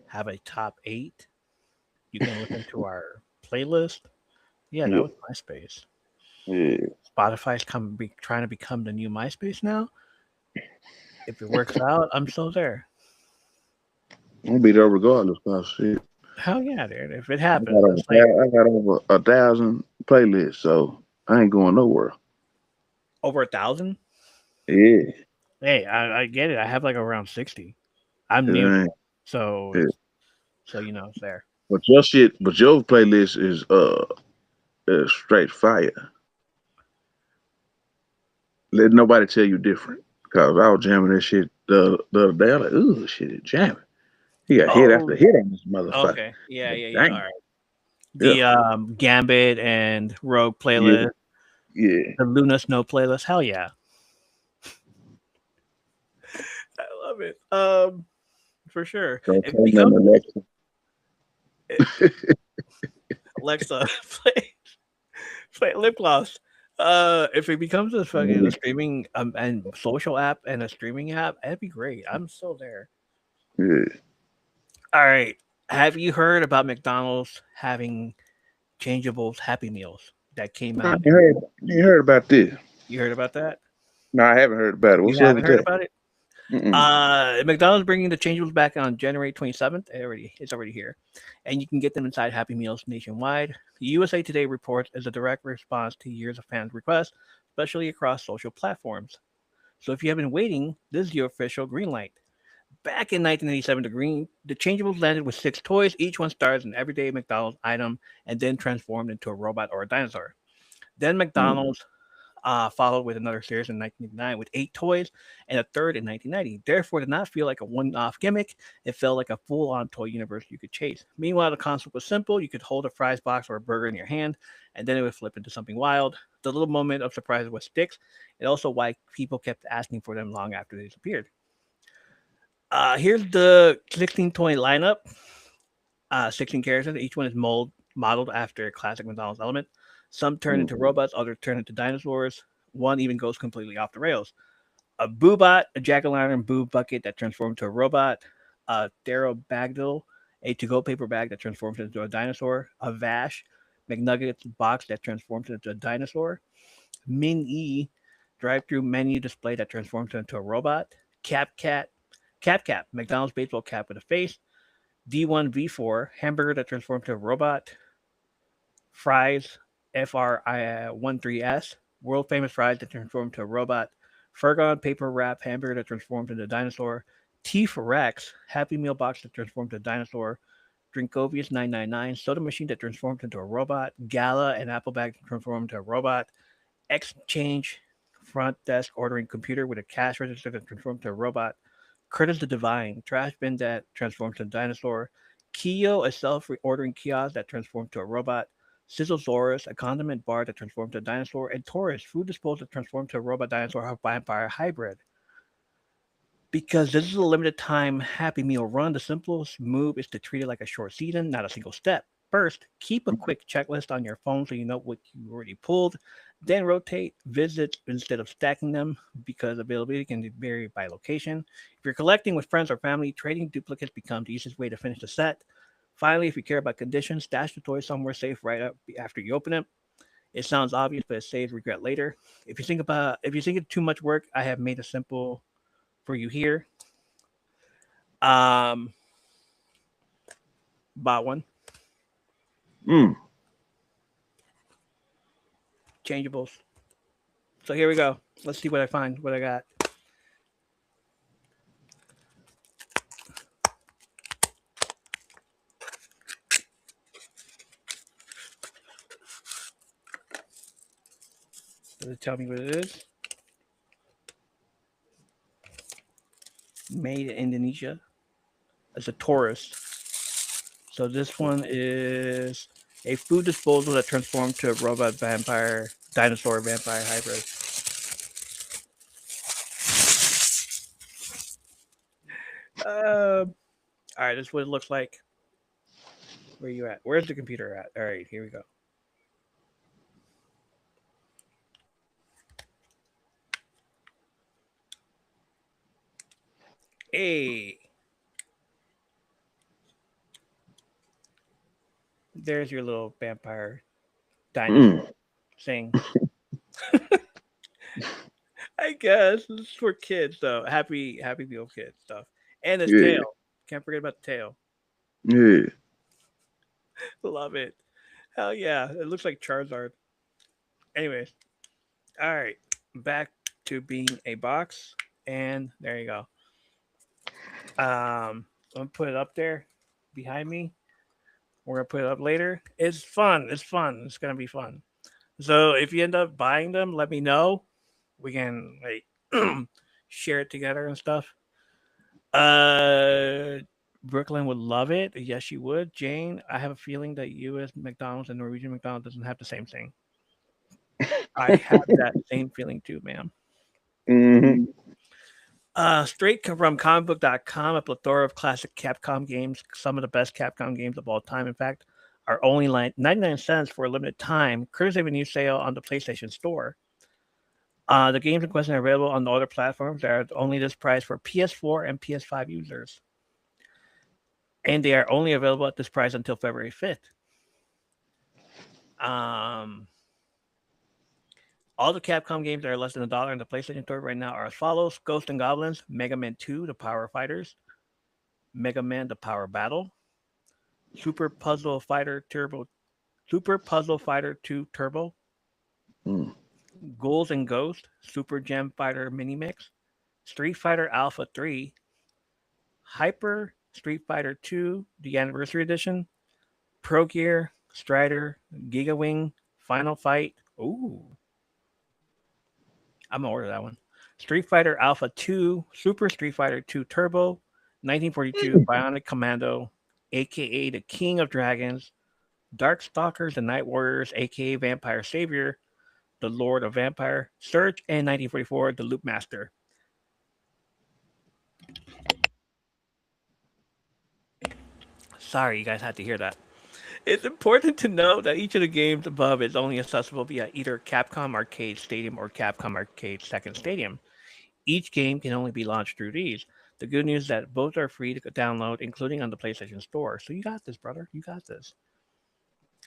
have a top eight. You can listen to our playlist. Yeah, that Yeah. was MySpace. Yeah. Spotify's trying to become the new MySpace now. If it works out, I'm still there. I'll be there regardless. Of shit. Hell yeah, dude. If it happens, it's like I got over 1,000 playlists, so I ain't going nowhere. over 1,000. Yeah. Hey, I get it. I have like around 60. I'm It new to ain't. it, so Yeah. it's there. But your playlist is straight fire. Let nobody tell you different. Cause I was jamming that shit the other day. I was like, ooh, shit, it jamming. He got hit after Oh, hit on this motherfucker. okay. Yeah, Like, yeah, yeah. All dang. right. Yeah. The Gambit and Rogue Yeah. playlist, Yeah. the Luna Snow playlist. Hell yeah. I love it. For sure. So If it tell them becomes Alexa. Alexa, play lip gloss. If it becomes a fucking a streaming and social app and a streaming app, that'd be great. I'm still there. Yeah. All right. Have you heard about McDonald's having changeables Happy Meals that came I out? ain't heard about this. You heard about that? No, I haven't heard about it. You What's up haven't with heard that? about it? Mm-mm. McDonald's bringing the changeables back on January 27th. It's already here, and you can get them inside Happy Meals nationwide. USA Today reports as a direct response to years of fans' requests, especially across social platforms. So if you have been waiting, this is your official green light. Back in 1987, the changeables landed with 6 toys. Each one stars an everyday McDonald's item and then transformed into a robot or a dinosaur. Then Mm. McDonald's followed with another series in 1989 with 8 toys and a third in 1990. Therefore, did not feel like a one-off gimmick. It felt like a full-on toy universe you could chase. Meanwhile, the concept was simple. You could hold a fries box or a burger in your hand, and then it would flip into something wild. The little moment of surprise was sticks, and also why people kept asking for them long after they disappeared. Here's the 16 toy lineup. 16 characters. Each one is modeled after a classic McDonald's element. Some turn Mm. into robots, others turn into dinosaurs. One even goes completely off the rails. A Boobot, a jack-o'-lantern boob bucket that transforms into a robot. A Bagdil, a to-go paper bag that transforms into a dinosaur. A Vash, McNuggets box that transforms into a dinosaur. Min E, drive-through menu display that transforms into a robot. Cap, McDonald's baseball cap with a face. D1V4, hamburger that transforms into a robot. Fries, FRI13S, world famous fries that transform into a robot. Fergon paper wrap hamburger that transforms into a dinosaur. T for Rex, Happy Meal box that transforms into a dinosaur. Drinkovius 999, soda machine that transforms into a robot. Gala, an apple bag that transforms into a robot. Exchange, front desk ordering computer with a cash register that transforms into a robot. Curtis the Divine, trash bin that transforms into a dinosaur. Keo, a self-ordering kiosk that transforms to a robot. Sizzlesaurus, a condiment bar that transforms to a dinosaur. And Taurus, food disposal that transforms to a robot dinosaur or vampire hybrid. Because this is a limited time Happy Meal run, the simplest move is to treat it like a short season, not a single step. First, keep a quick checklist on your phone so you know what you already pulled. Then rotate visits instead of stacking them because availability can vary by location. If you're collecting with friends or family, trading duplicates becomes the easiest way to finish the set. Finally, if you care about condition, stash the toy somewhere safe right up after you open it. It sounds obvious, but it saves regret later. If you think it's too much work, I have made it simple for you here. Um, bought one. Mm. Changeables. So here we go. Let's see what I find. What I got. Does it tell me what it is? Made in Indonesia. It's a Taurus. So this one is a food disposal that transformed to a robot vampire, dinosaur vampire hybrid. All right, this is what it looks like. Where you at? Where's the computer at? All right, here we go. Hey, there's your little vampire dinosaur thing. I guess this is for kids though. Happy meal kids stuff. And his Yeah, tail. Can't forget about the tail. yeah. Love it. Hell yeah. It looks like Charizard. Anyways, all right. Back to being a box. And there you go. I'm gonna put it up there behind me. We're gonna put it up later. It's fun. It's fun. It's gonna be fun. So if you end up buying them, let me know. We can like share it together and stuff. Uh, Brooklyn would love it. Yes, she would. Jane, I have a feeling that U.S. McDonald's and Norwegian McDonald's doesn't have the same thing. I have that same feeling too, ma'am. Mm-hmm. Straight from comicbook.com, a plethora of classic Capcom games, some of the best Capcom games of all time. In fact, are only like 99 cents for a limited time, courtesy of a new sale on the PlayStation Store. The games in question are available on the other platforms. They are only this price for PS4 and PS5 users. And they are only available at this price until February 5th. All the Capcom games that are less than $1 in the PlayStation Store right now are as follows: Ghosts and Goblins, Mega Man 2, The Power Fighters, Mega Man: The Power Battle, Super Puzzle Fighter 2 Turbo, Mm. Ghouls and Ghosts, Super Gem Fighter Mini Mix, Street Fighter Alpha 3, Hyper Street Fighter 2, the Anniversary Edition, Pro Gear, Strider, Giga Wing, Final Fight. Ooh, I'm gonna order that one. Street Fighter Alpha 2, Super Street Fighter 2 Turbo, 1942 Bionic Commando, aka the King of Dragons, Dark Stalkers and Night Warriors, aka Vampire Savior, the Lord of Vampire, Surge, and 1944 the Loop Master. Sorry, you guys had to hear that. It's important to note that each of the games above is only accessible via either Capcom Arcade Stadium or Capcom Arcade Second Stadium. Each game can only be launched through these. The good news is that both are free to download, including on the PlayStation Store. So you got this, brother. You got this.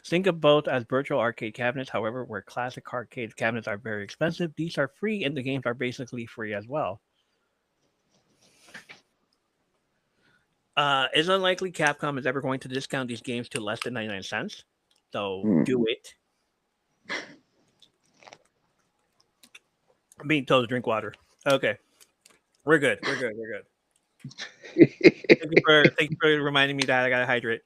Think of both as virtual arcade cabinets. However, where classic arcade cabinets are very expensive, these are free and the games are basically free as well. It's unlikely Capcom is ever going to discount these games to less than 99 cents. So do it. I'm being told to drink water. Okay. We're good. We're good. We're good. Thank you for reminding me that I gotta hydrate.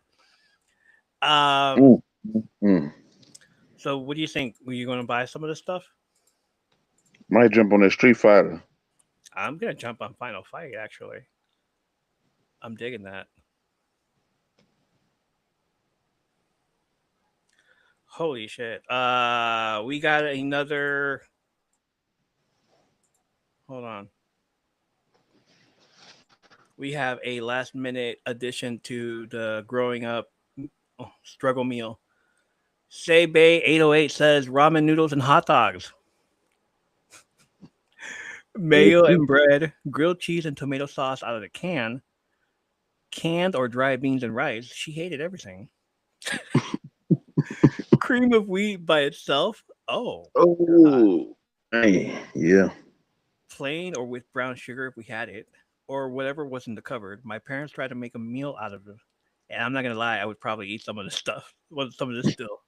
So what do you think? Were you gonna buy some of this stuff? Might jump on that Street Fighter. I'm gonna jump on Final Fight actually. I'm digging that. Holy shit. We got another. Hold on. We have a last minute addition to the growing up struggle meal. Say Bay 808 says ramen noodles and hot dogs. Mayo and bread, grilled cheese and tomato sauce out of the can, canned or dry beans and rice. She hated everything. Cream of wheat by itself. Oh. Hey, yeah. Plain or with brown sugar if we had it, or whatever was in the cupboard. My parents tried to make a meal out of it. And I'm not gonna lie, I would probably eat some of this stuff. Well, some of this still.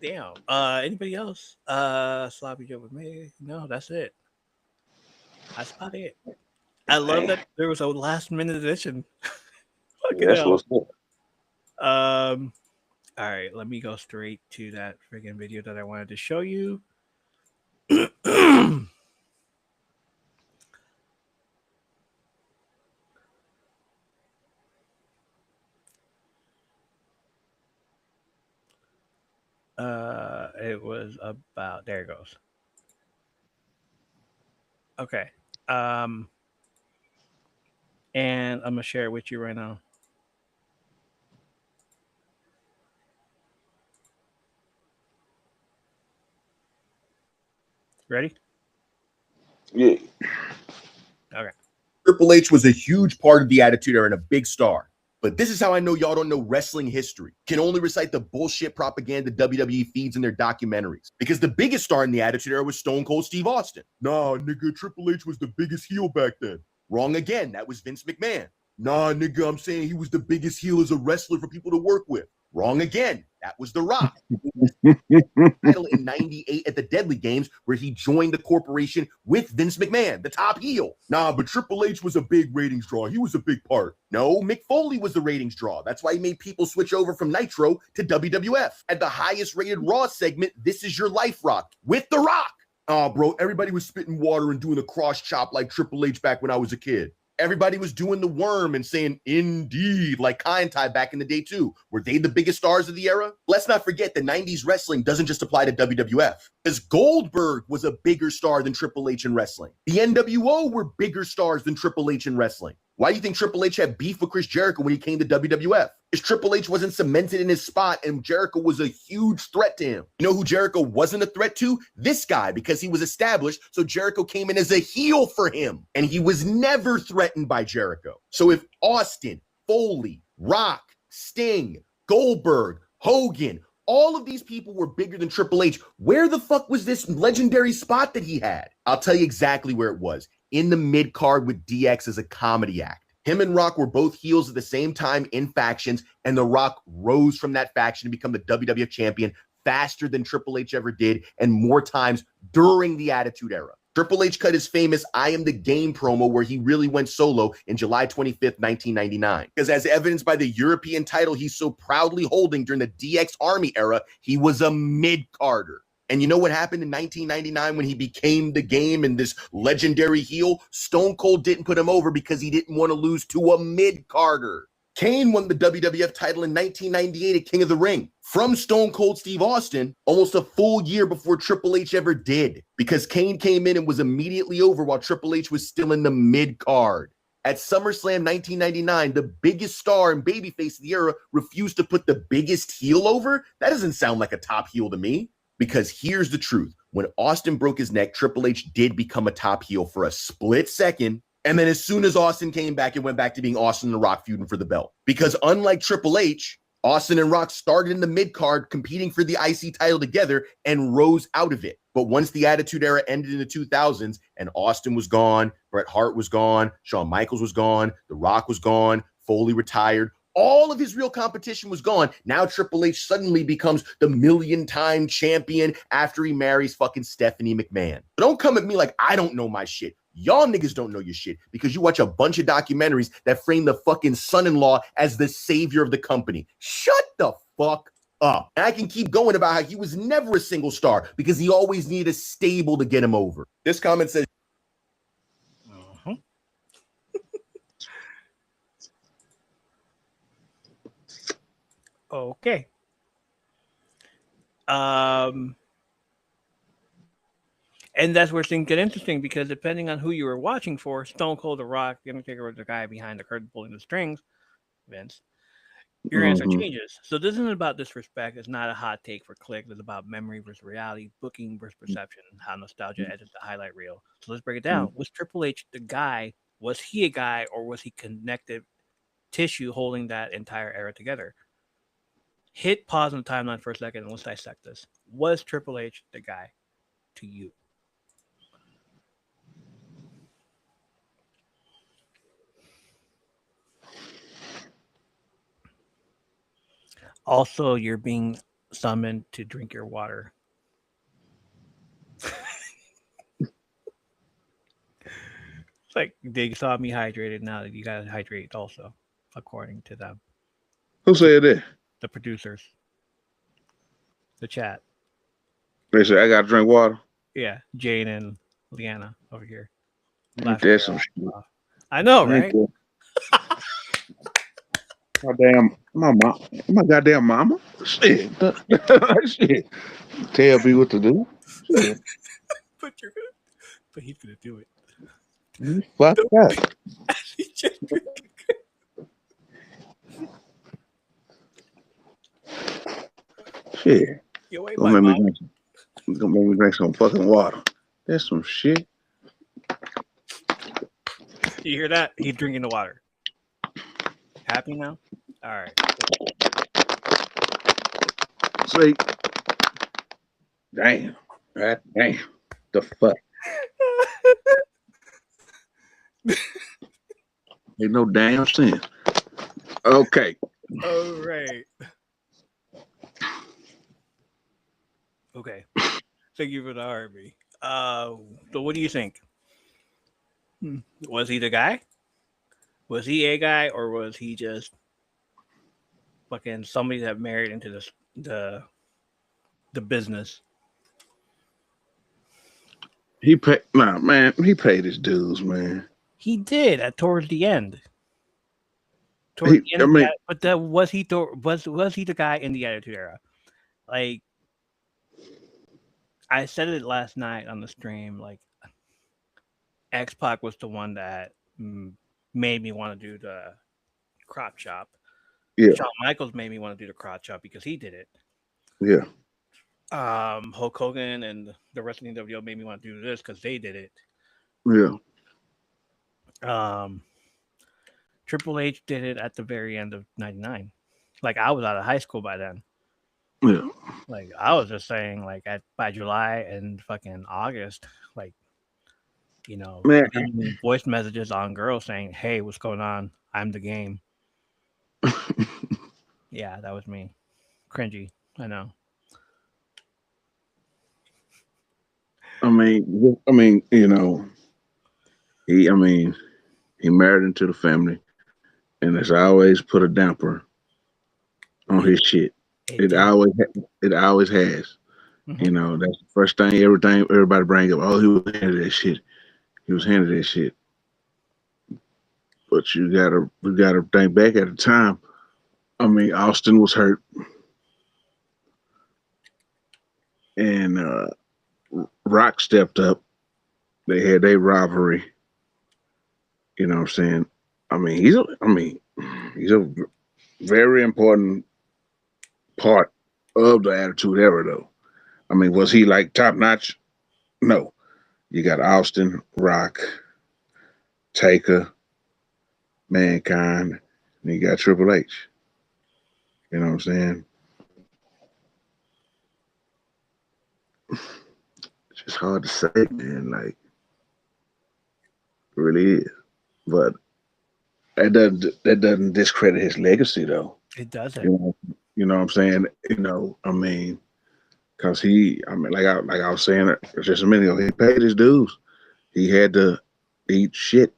Damn. Anybody else? Sloppy Joe with me. No, that's it. That's about it. I love that there was a last minute edition. That's what's up. All right, let me go straight to that freaking video that I wanted to show you. It was about. There it goes. Okay. Um, and I'm gonna share it with you right now. Ready? Yeah. Okay. Triple H was a huge part of the Attitude Era and a big star. But this is how I know y'all don't know wrestling history. Can only recite the bullshit propaganda WWE feeds in their documentaries. Because the biggest star in the Attitude Era was Stone Cold Steve Austin. Nah, nigga, Triple H was the biggest heel back then. Wrong again, that was Vince McMahon. Nah, nigga, I'm saying he was the biggest heel as a wrestler for people to work with. Wrong again, that was The Rock. Title in 98 at the Deadly Games, where he joined the corporation with Vince McMahon, the top heel. Nah, but Triple H was a big ratings draw. He was a big part. No, Mick Foley was the ratings draw. That's why he made people switch over from Nitro to WWF. At the highest rated Raw segment, This Is Your Life Rock, with The Rock. Bro, everybody was spitting water and doing a cross chop like Triple H back when I was a kid. Everybody was doing the worm and saying, indeed, like Kai and Tai back in the day too. Were they the biggest stars of the era? Let's not forget the 90s wrestling doesn't just apply to WWF. Because Goldberg was a bigger star than Triple H in wrestling. The NWO were bigger stars than Triple H in wrestling. Why do you think Triple H had beef with Chris Jericho when he came to WWF? Because Triple H wasn't cemented in his spot and Jericho was a huge threat to him. You know who Jericho wasn't a threat to? This guy, because he was established, so Jericho came in as a heel for him. And he was never threatened by Jericho. So if Austin, Foley, Rock, Sting, Goldberg, Hogan, all of these people were bigger than Triple H, where the fuck was this legendary spot that he had? I'll tell you exactly where it was. In the mid-card with DX as a comedy act. Him and Rock were both heels at the same time in factions, and The Rock rose from that faction to become the WWF champion faster than Triple H ever did, and more times during the Attitude Era. Triple H cut his famous I Am the Game promo where he really went solo in July 25th, 1999. Because as evidenced by the European title he's so proudly holding during the DX Army era, he was a mid-carder. And you know what happened in 1999 when he became the Game and this legendary heel? Stone Cold didn't put him over because he didn't want to lose to a mid-carder. Kane won the WWF title in 1998 at King of the Ring from Stone Cold Steve Austin almost a full year before Triple H ever did, because Kane came in and was immediately over while Triple H was still in the mid-card. At SummerSlam 1999, the biggest star and babyface of the era refused to put the biggest heel over? That doesn't sound like a top heel to me. Because here's the truth. When Austin broke his neck, Triple H did become a top heel for a split second. And then as soon as Austin came back, it went back to being Austin and Rock feuding for the belt. Because unlike Triple H, Austin and Rock started in the mid-card competing for the IC title together and rose out of it. But once the Attitude Era ended in the 2000s and Austin was gone, Bret Hart was gone, Shawn Michaels was gone, The Rock was gone, Foley retired, all of his real competition was gone. Now Triple H suddenly becomes the million-time champion after he marries fucking Stephanie McMahon. But don't come at me like I don't know my shit. Y'all niggas don't know your shit because you watch a bunch of documentaries that frame the fucking son-in-law as the savior of the company. Shut the fuck up. And I can keep going about how he was never a single star because he always needed a stable to get him over. This comment says, Okay. And that's where things get interesting because depending on who you were watching for, Stone Cold, The Rock, The Undertaker was the guy behind the curtain pulling the strings, Vince, your answer changes. So this isn't about disrespect. It's not a hot take for click. It's about memory versus reality, booking versus perception, how nostalgia edits the highlight reel. So let's break it down. Was Triple H the guy? Was he a guy or was he connective tissue holding that entire era together? Hit pause on the timeline for a second and let's dissect this. Was Triple H the guy to you? Also, you're being summoned to drink your water. It's like they saw me hydrated. Now that you gotta hydrate also, according to them. Who said that? The producers. The chat. They said I gotta drink water. Yeah, Jane and Leanna over here. That's some shit. I know, right? my goddamn mama. Shit. Shit. Tell me what to do. Shit. But you're gonna, but he's gonna do it. You fucked up. He just- Shit. Yo, wait, Gonna my make me mom. drink gonna make me drink some fucking water. That's some shit. You hear that? He's drinking the water. Happy now? All right. See? Damn. God damn. The fuck? Ain't no damn sense. Okay. All right. Okay. Thank you for the army. So what do you think? Was he the guy? Was he a guy, or was he just fucking somebody that married into this the business? He paid he paid his dues, man. He did at towards the end. But that was he was he the guy in the Attitude Era? Like I said it last night on the stream, like X Pac was the one that made me want to do the crop chop. Yeah. Shawn Michaels made me want to do the crop chop because he did it. Yeah. Hulk Hogan and the Wrestling WO made me want to do this because they did it. Yeah. Triple H did it at the very end of '99. Like I was out of high school by then. Yeah. Like I was just saying, like by July and fucking August, like Man. voice messages on girls saying, "Hey, what's going on? I'm the game." Yeah, that was me. Cringy, I know. he married into the family, and it's always put a damper on his shit. It always has. Mm-hmm. That's the first thing everybody bring up. Oh, he was handed that shit. He was handed that shit. But we gotta think back at the time. Austin was hurt, and Rock stepped up. They had their rivalry. You know what I'm saying? He's a very important part of the Attitude Era, though. Was he like top notch? No. You got Austin, Rock, Taker, Mankind, and you got Triple H. You know what I'm saying? It's just hard to say, man. Like, it really is. But that doesn't discredit his legacy, though. It doesn't. You know what I'm saying? Because like I was saying just a minute ago, he paid his dues. He had to eat shit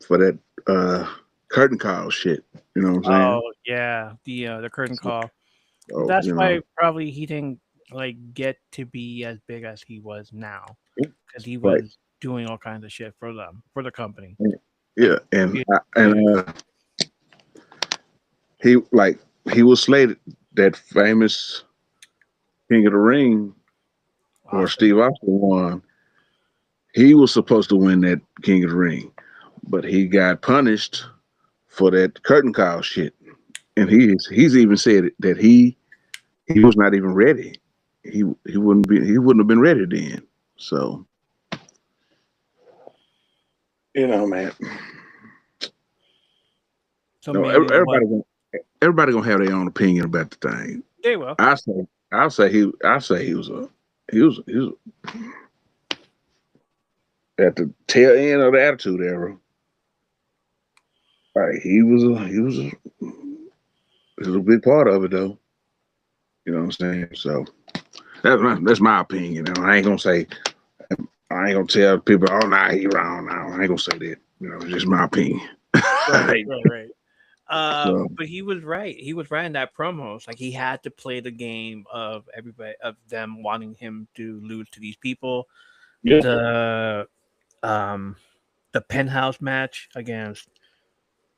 for that curtain call shit. You know what I'm saying? Oh yeah, the curtain call. So, That's why probably he didn't like get to be as big as he was now because he was doing all kinds of shit for the company. Yeah, he was slated that famous King of the Ring, or Steve Austin won. He was supposed to win that King of the Ring, but he got punished for that curtain call shit. And he's even said that he was not even ready. He wouldn't have been ready then. So man. So everybody gonna have their own opinion about the thing. They will. I'll say he was at the tail end of the Attitude Era. Like he was a big part of it, though. You know what I'm saying? So that's my opinion. I ain't gonna tell people, oh nah, he wrong now. I ain't gonna say that. It's just my opinion. Right. But he was right. He was right in that promos. Like he had to play the game of everybody of them wanting him to lose to these people. Yeah. The Penthouse match against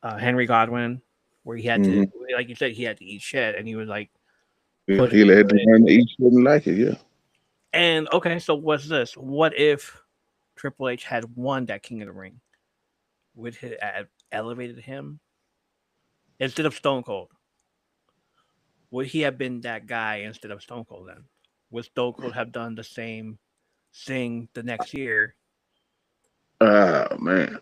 Henry Godwin where he had to, like you said, he had to eat shit, and he was like, Yeah, he had to learn to eat shit and like it. Yeah. And okay, so what's this? What if Triple H had won that King of the Ring? Would it have elevated him instead of Stone Cold? Would he have been that guy instead of Stone Cold then? Would Stone Cold have done the same thing the next year? Man.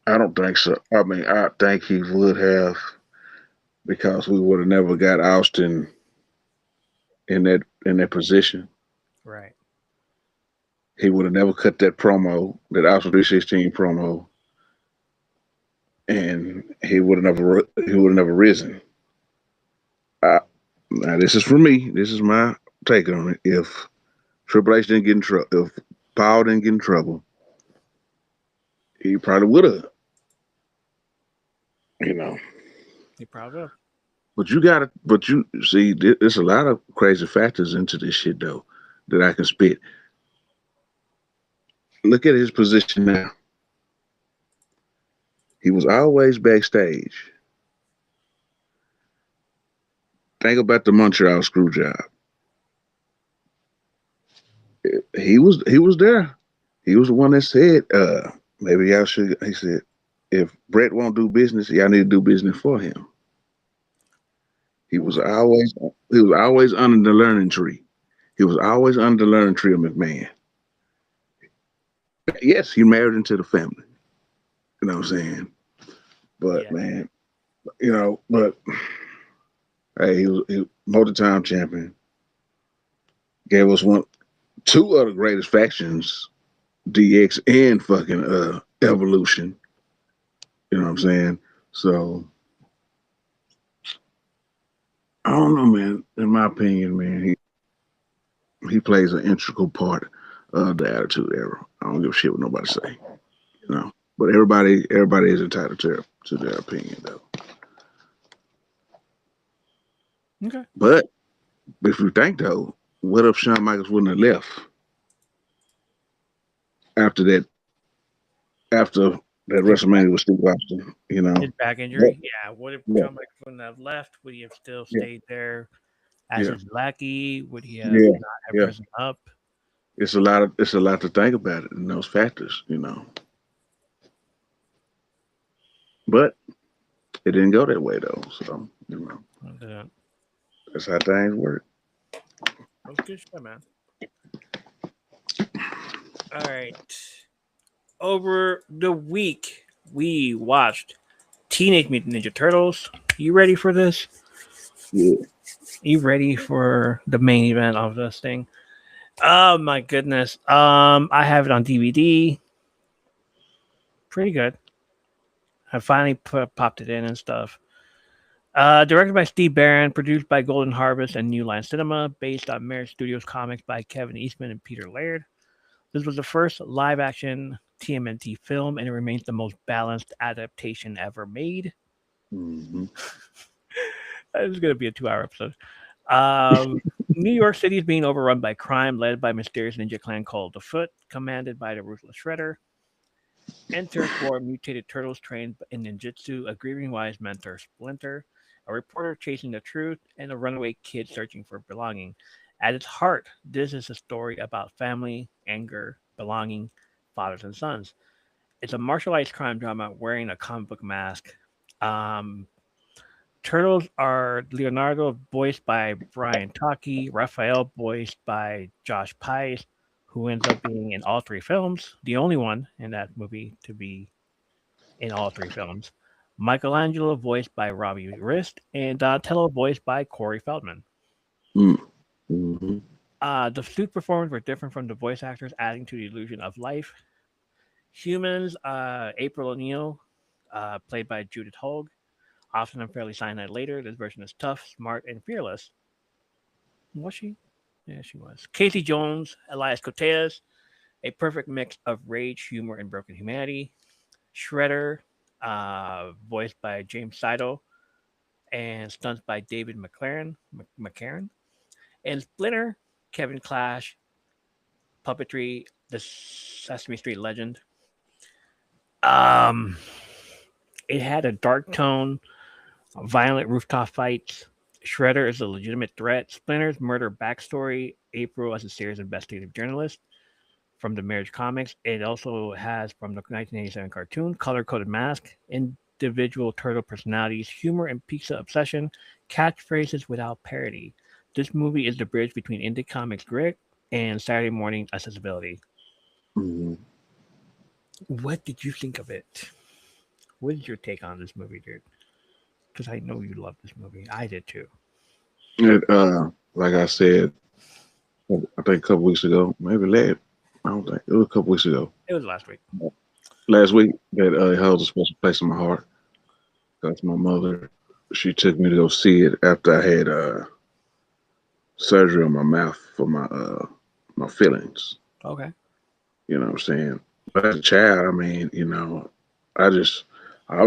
I don't think so. I mean, I think he would have, because we would have never got Austin in that position. Right. He would have never cut that promo, that Austin 316 promo, and he would have never risen. Now this is for me. This is my take on it. If Triple H didn't get in trouble, if Paul didn't get in trouble, he probably would have. You know. He probably would. But you see, there's a lot of crazy factors into this shit though that I can spit. Look at his position now. He was always backstage. Think about the Montreal screw job. He was there. He was the one that said, maybe y'all should, he said, if Brett won't do business, y'all need to do business for him. He was always under the learning tree. He was always under the learning tree of McMahon. Yes, he married into the family. You know what I'm saying? But yeah. Man, but hey, he was multi-time champion. Gave us two of the greatest factions, DX and fucking Evolution. You know what I'm saying? So I don't know, man. In my opinion, man, he plays an integral part of the Attitude Era. I don't give a shit what nobody say. But everybody is entitled to their opinion, though. Okay. But if you think, though, what if Shawn Michaels wouldn't have left after that WrestleMania with Steve Austin? His back injury. Yeah. What if Shawn Michaels wouldn't have left? Would he have still stayed there as his lackey? Would he have not have risen up? It's a lot to think about it in those factors, But it didn't go that way though, so that's how things work. That was good shit, man. All right. Over the week, we watched Teenage Mutant Ninja Turtles. You ready for this? Yeah. You ready for the main event of this thing? Oh my goodness. I have it on DVD. Pretty good. I finally popped it in and stuff. Directed by Steve Barron, produced by Golden Harvest and New Line Cinema, based on Merritt Studios comics by Kevin Eastman and Peter Laird. This was the first live-action TMNT film, and it remains the most balanced adaptation ever made. Mm-hmm. This is going to be a 2-hour episode. New York City is being overrun by crime, led by a mysterious ninja clan called The Foot, commanded by the ruthless Shredder. Enter 4 mutated turtles trained in ninjutsu, a grieving wise mentor, Splinter, a reporter chasing the truth, and a runaway kid searching for belonging. At its heart, this is a story about family, anger, belonging, fathers and sons. It's a martial arts crime drama wearing a comic book mask. Turtles are Leonardo, voiced by Brian Taki, Raphael, voiced by Josh Pais, who ends up being in all 3 films, the only one in that movie to be in all 3 films. Michelangelo, voiced by Robbie Rist, and Donatello, voiced by Corey Feldman. Mm-hmm. The suit performers were different from the voice actors, adding to the illusion of life. Humans, April O'Neil, played by Judith Hogue, often unfairly cyanide later. This version is tough, smart, and fearless. Was she? Yeah, she was. Casey Jones, Elias Koteas, a perfect mix of rage, humor, and broken humanity. Shredder, voiced by James Saito, and stunts by David McCarran. And Splinter, Kevin Clash, puppetry, the Sesame Street legend. Um, it had a dark tone, violent rooftop fights. Shredder is a legitimate threat. Splinter's murder backstory. April as a serious investigative journalist from the Marriage comics. It also has from the 1987 cartoon, color coded mask, individual turtle personalities, humor and pizza obsession, catchphrases without parody. This movie is the bridge between indie comics grit and Saturday morning accessibility. Mhm. What did you think of it? What is your take on this movie, dude? Because I know you love this movie. I did too. Like I said, I think a couple weeks ago, maybe last. I don't think it was a couple weeks ago. It was last week. Last week, that it holds a special place in my heart. That's my mother. She took me to go see it after I had surgery on my mouth for my fillings. Okay. You know what I'm saying? But as a child, I mean, I was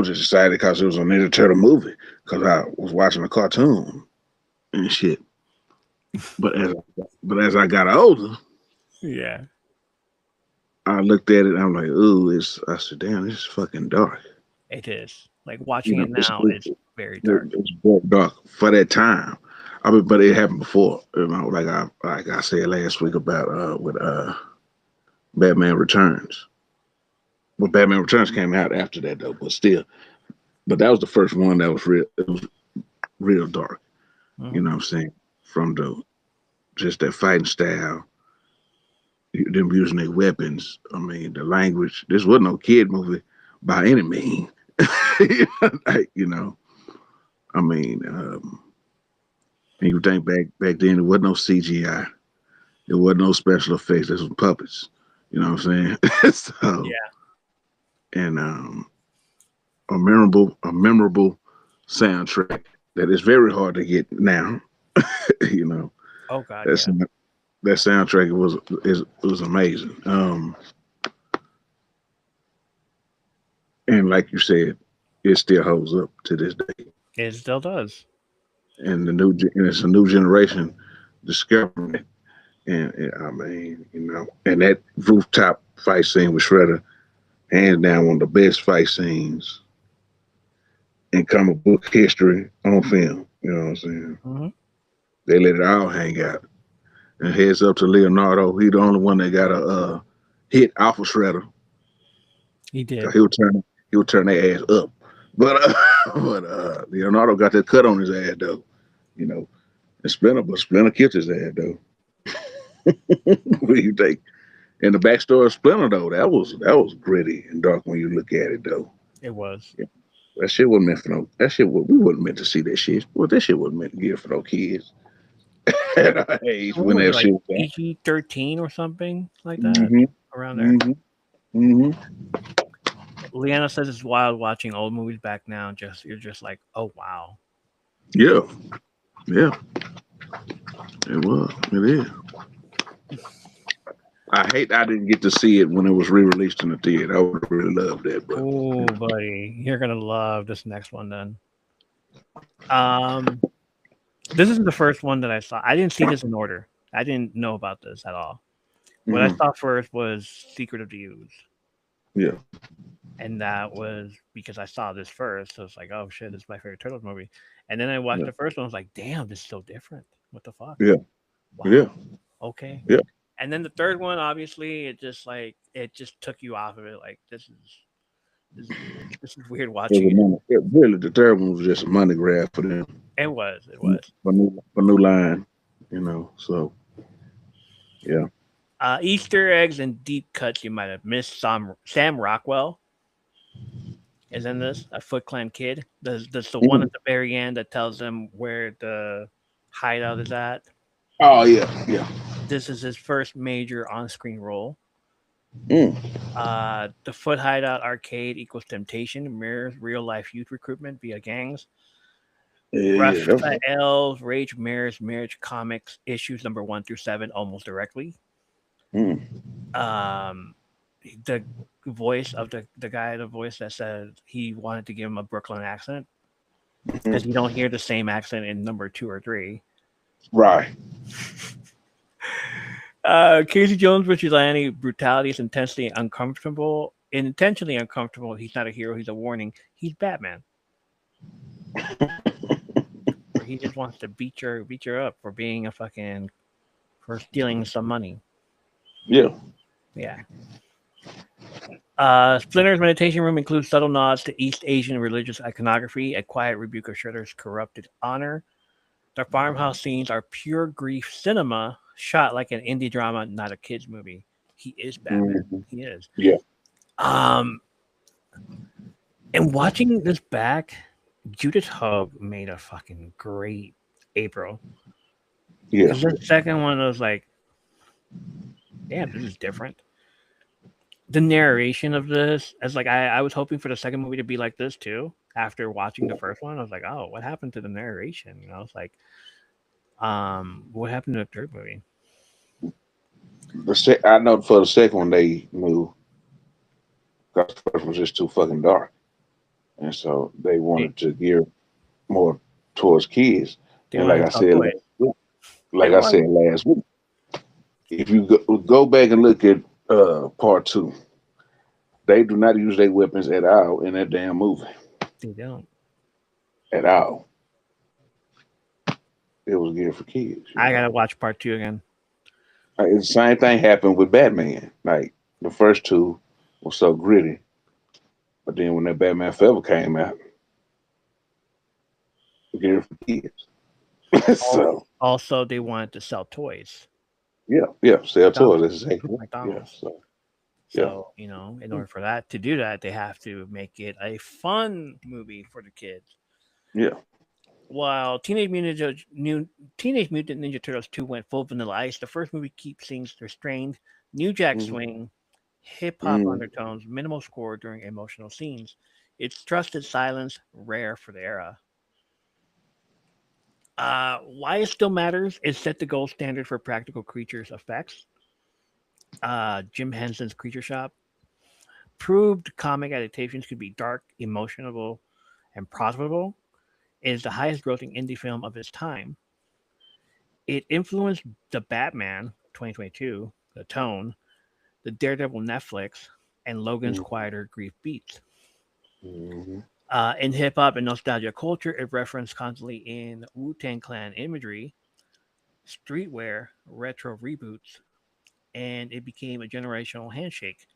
just excited because it was a Ninja Turtle movie because I was watching a cartoon and shit. But as I got older, Yeah. I looked at it and I'm like, ooh, I said, damn, this is fucking dark. It is. Like watching it It's, now, it's very dark. it's very dark for that time. I mean, but it happened before, like I said last week about with Batman Returns. Well, Batman Returns came out after that though, but still, but that was the first one that was real. It was real dark. Mhm. You know what I'm saying? From just that fighting style, them using their weapons. I mean, the language. This wasn't no kid movie by any means. Like, I mean, and you think back then, it wasn't no CGI. It wasn't no special effects. This was puppets. You know what I'm saying? So, and a memorable soundtrack that is very hard to get now. you know, Oh God, that's yeah. that soundtrack was amazing. And like you said, it still holds up to this day. It still does. And and it's a new generation discovering it. And I mean, and that rooftop fight scene with Shredder, hands down one of the best fight scenes in comic book history on film. You know what I'm saying? Hmm. They let it all hang out. And heads up to Leonardo. He the only one that got a hit off of Shredder. He did. He'll turn their ass up. But Leonardo got that cut on his ass though. You know, and Splinter killed his ass though. What do you think? And the backstory of Splinter though, that was gritty and dark when you look at it though. It was. Yeah. That shit wasn't meant for no. We wasn't meant to see that shit. Well, that shit wasn't meant to give for no kids at our age What when was it, that like shit was out. PG-13 or something like that? Mm-hmm. Around there. Mm-hmm. Leanna says it's wild watching old movies back now. You're just like, oh wow. Yeah. Yeah. It was. It is. I hate I didn't get to see it when it was re-released in the theater. I would really love that, but Oh, buddy, you're gonna love this next one then. Um, this is the first one that I saw. I didn't see this in order. I didn't know about this at all. What I saw first was Secret of the Ooze. Yeah. And that was because I saw this first. So it's like, oh shit, this is my favorite Turtles movie. And then I watched the first one. I was like, damn, this is so different. What the fuck? Yeah. Wow. Yeah. Okay. Yeah. And then the third one, obviously, it just took you off of it. Like this is weird watching it. Really, the third one was just a money grab for them. It was. For new line, So, yeah. Easter eggs and deep cuts you might have missed. Sam Rockwell is in this, a Foot Clan kid. That's the one at the very end that tells them where the hideout is at. Oh yeah, yeah. This is his first major on-screen role. Mm. The Foot Hideout arcade equals temptation, mirrors real-life youth recruitment via gangs. Raphael's Rage mirrors Marriage comics issues number 1 through 7 almost directly. Mm. The voice of the guy, the voice that said he wanted to give him a Brooklyn accent because you don't hear the same accent in number 2 or 3. Right. Casey Jones Vigilante brutality is intensely uncomfortable. intentionally uncomfortable. He's not a hero. He's a warning. He's Batman. Where he just wants to beat you up for being for stealing some money. Yeah. Yeah. Splinter's meditation room includes subtle nods to East Asian religious iconography, a quiet rebuke of Shredder's corrupted honor. The farmhouse scenes are pure grief cinema, shot like an indie drama, not a kids movie. He is Batman. Mhm. He is. Yeah. And watching this back, Judith Hogue made a fucking great April. Yeah. Because the second one was like, damn, this is different. The narration of this, as like I was hoping for the second movie to be like this too. After watching the first one, I was like, oh, what happened to the narration? You know, it's like, what happened to the third movie? I know for the second one they knew because the first one was just too fucking dark, and so they wanted to gear more towards kids. They And like wanted I to said, play. last week, if you go back and look at part 2, they do not use their weapons at all in that damn movie. They don't. At all. It was geared for kids. I gotta watch part 2 again. The same thing happened with Batman. Like the first 2 were so gritty, but then when that Batman Forever came out, geared for kids. So also, they wanted to sell toys. yeah, sell toys. That's exactly right. McDonald's. Yeah, So, you know, in order for that to do that, they have to make it a fun movie for the kids. Yeah. While Teenage Mutant Ninja Turtles 2 went full Vanilla Ice, the first movie keeps things restrained. New Jack Swing, hip hop undertones, minimal score during emotional scenes. It's trusted silence, rare for the era. Why it still matters is set the gold standard for practical creatures effects. Jim Henson's Creature Shop proved comic adaptations could be dark, emotional, and profitable. It is the highest grossing indie film of its time. It influenced the Batman 2022, the tone, the Daredevil Netflix, and Logan's quieter grief beats. In hip hop and nostalgia culture, it referenced constantly in Wu-Tang Clan imagery, streetwear, retro reboots, and it became a generational handshake.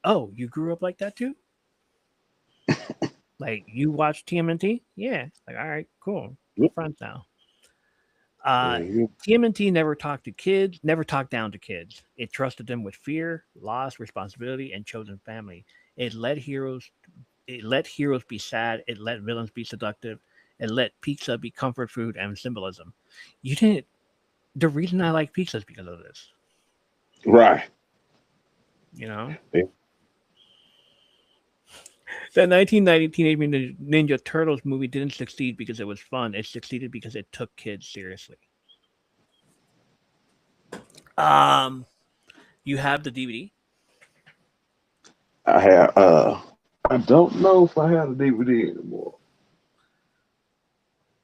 Oh, you grew up like that too? Like you watch TMNT? Yeah. Like, all right, cool. We're friends now. TMNT never talked down to kids. It trusted them with fear, loss, responsibility, and chosen family. It let heroes be sad. It let villains be seductive. It let pizza be comfort food and symbolism. You didn't. The reason I like pizza is because of this. Right. You know. Yeah. The 1990 Teenage Mutant Ninja Turtles movie didn't succeed because it was fun. It succeeded because it took kids seriously. You have the DVD? I have. I don't know if I have the DVD anymore.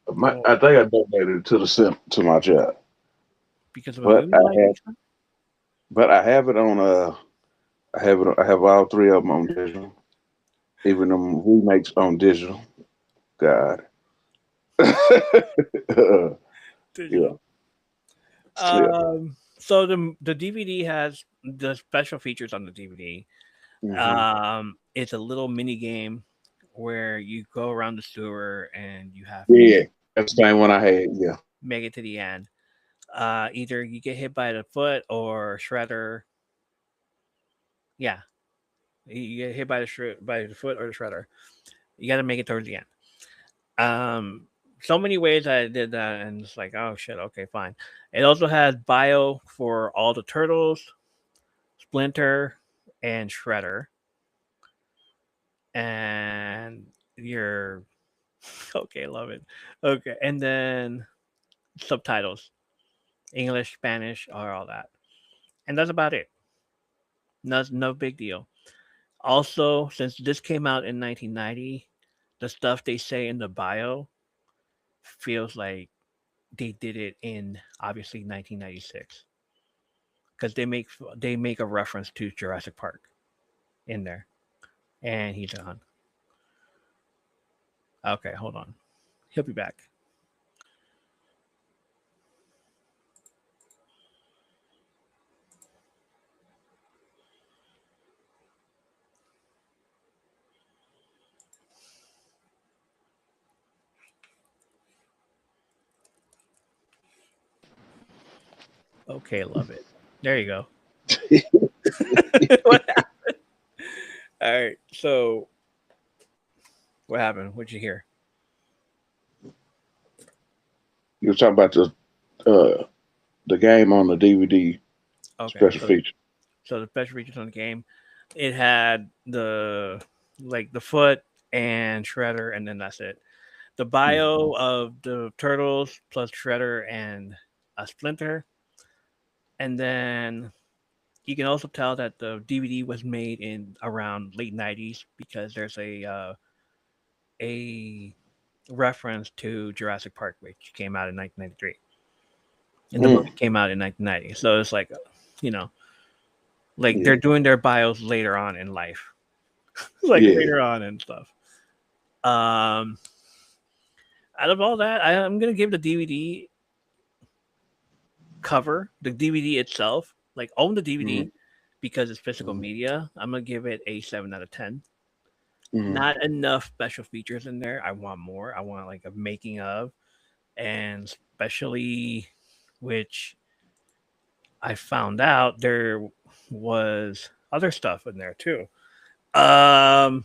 I think I donated it to my job. Because of a movie? But I have it on. I have all 3 of them on digital. Even them remakes on digital. God. Digital. Yeah. So the DVD has the special features on the DVD. It's a little mini game where you go around the sewer and you have to that's the same one I had. Yeah, make it to the end. Either you get hit by the foot or Shredder. Yeah, you get hit by the foot or the Shredder. You got to make it towards the end. So many ways I did that, and it's like, oh shit, okay, fine. It also has bio for all the turtles, Splinter, and Shredder. And you're okay, love it. Okay, and then subtitles, English, Spanish, or all that. And that's about it. No big deal. Also, since this came out in 1990, the stuff they say in the bio feels like they did it in obviously 1996 because they make a reference to Jurassic Park in there. And he's on. Okay, hold on. He'll be back. Okay, love it. There you go. What happened? All right. So, what happened? What'd you hear? You were talking about the game on the DVD Okay. special So, feature. so the special features on the game, it had the foot and Shredder, and then that's it. The bio of the Turtles plus Shredder and a Splinter, and then you can also tell that the DVD was made in around late '90s because there's a reference to Jurassic Park, which came out in 1993, and the movie came out in 1990. So it's like, you know, like they're doing their bios later on in life, later on and stuff. Out of all that, I'm gonna give the DVD cover, the DVD itself, like own the DVD because it's physical media. I'm gonna give it a 7 out of 10. Not enough special features in there. I want more. I want like a making of, and especially which I found out there was other stuff in there too. Robin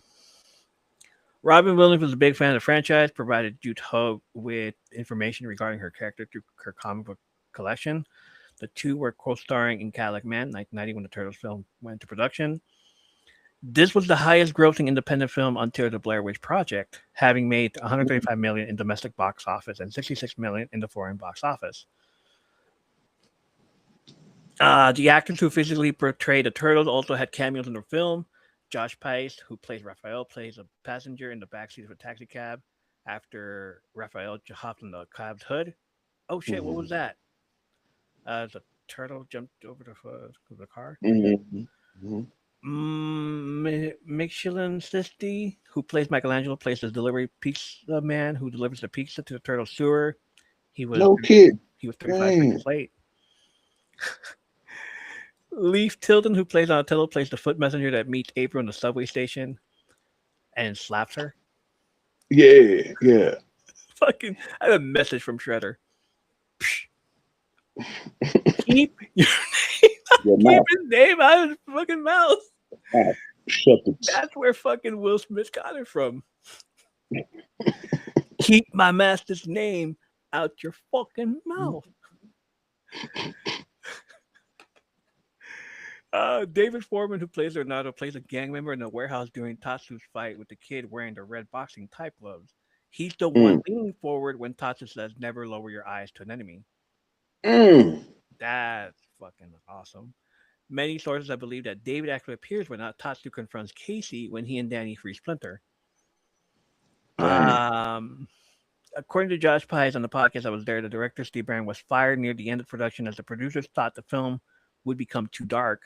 Williams was a big fan of the franchise, provided Jute Hogue with information regarding her character through her comic book collection. The two were co-starring in Cadillac Man, 1990, when the Turtles film went into production. This was the highest grossing independent film until the Blair Witch Project, having made 135 million in domestic box office and 66 million in the foreign box office. The actors who physically portrayed the Turtles also had cameos in the film. Josh Pais, who plays Raphael, plays a passenger in the backseat of a taxi cab after Raphael hopped in the cab's hood. Oh shit, what was that? The turtle jumped over the car. Michelin Sisti, who plays Michelangelo, plays the delivery pizza man who delivers the pizza to the turtle sewer. He was 35 seconds late. Leif Tilden, who plays Donatello, plays the foot messenger that meets April in the subway station and slaps her. Yeah. Fucking, I have a message from Shredder. Keep your name. Keep his name out of his fucking mouth. That's where fucking Will Smith got it from. Keep my master's name out your fucking mouth. David Foreman, who plays Leonardo, plays a gang member in a warehouse during Tatsu's fight with the kid wearing the red boxing type gloves. He's the one leaning forward when Tatsu says, "Never lower your eyes to an enemy." That's fucking awesome. Many sources have believed that David actually appears when Tatsu confronts Casey when he and Danny free Splinter. According to Josh Pais on the podcast I was there, the director Steve Barron was fired near the end of production as the producers thought the film would become too dark.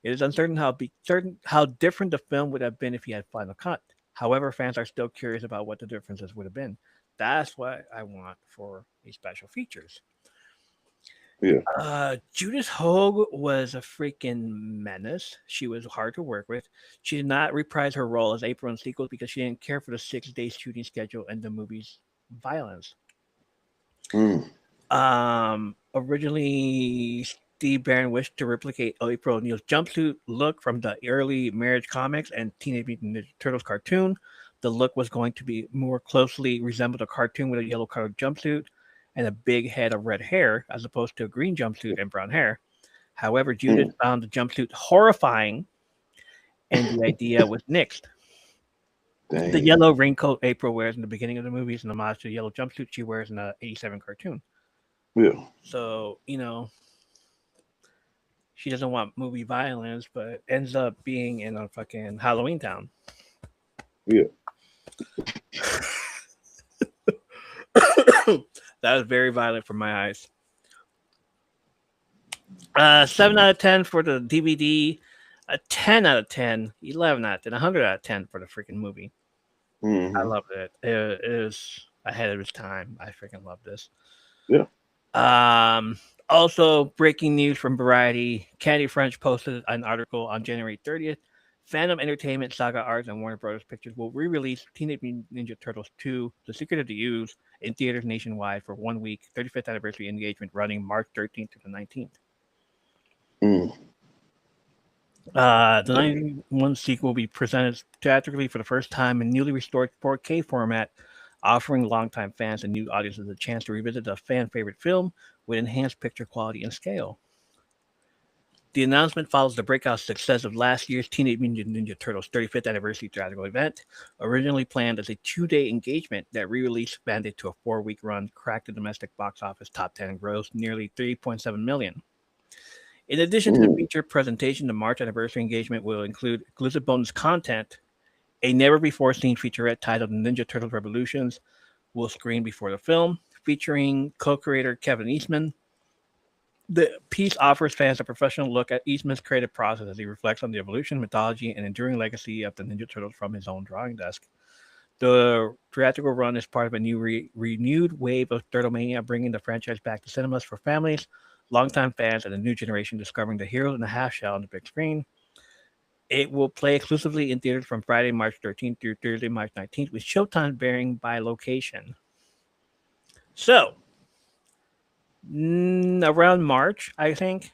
It is uncertain how different the film would have been if he had final cut. However, fans are still curious about what the differences would have been. That's what I want for these special features. Judith Hogue was a freaking menace. She was hard to work with. She did not reprise her role as April in sequels because she didn't care for the 6-day shooting schedule and the movie's violence. Originally, Steve Barron wished to replicate April O'Neil's jumpsuit look from the early Marriage comics and Teenage Mutant Ninja Turtles cartoon. The look was going to be more closely resemble a cartoon with a yellow-colored jumpsuit and a big head of red hair, as opposed to a green jumpsuit and brown hair. However, Judith found the jumpsuit horrifying, and the idea was nixed. Dang. The yellow raincoat April wears in the beginning of the movie is an homage to the yellow jumpsuit she wears in the '87 cartoon. Yeah. So, she doesn't want movie violence, but ends up being in a fucking Halloween Town. Yeah. That was very violent for my eyes. 7 out of 10 for the DVD. A 10 out of 10, 11 out of 10, 100 out of 10 for the freaking movie. I Mhm. loved it. It is ahead of its time. I freaking love this. Yeah. Also, breaking news from Variety. Candy French posted an article on January 30th. Phantom Entertainment, Saga Arts, and Warner Brothers Pictures will re-release Teenage Mutant Ninja Turtles 2: The Secret of the Ooze in theaters nationwide for 1 week, 35th anniversary engagement running March 13th to the 19th. Mm. The 91 sequel will be presented theatrically for the first time in newly restored 4K format, offering longtime fans and new audiences a chance to revisit a fan favorite film with enhanced picture quality and scale. The announcement follows the breakout success of last year's Teenage Mutant Ninja Turtles 35th anniversary theatrical event. Originally planned as a 2-day engagement, that re-release expanded to a 4-week run, cracked the domestic box office top 10 and grossed nearly $3.7 million. In addition to the feature presentation, the March anniversary engagement will include exclusive bonus content. A never-before-seen featurette titled Ninja Turtles Revolutions will screen before the film, featuring co-creator Kevin Eastman. The piece offers fans a professional look at Eastman's creative process as he reflects on the evolution, mythology, and enduring legacy of the Ninja Turtles from his own drawing desk. The theatrical run is part of a new renewed wave of Turtlemania, bringing the franchise back to cinemas for families, longtime fans, and a new generation discovering the heroes in the half shell on the big screen. It will play exclusively in theaters from Friday, March 13th through Thursday, March 19th, with showtime varying by location. So, around March, I think,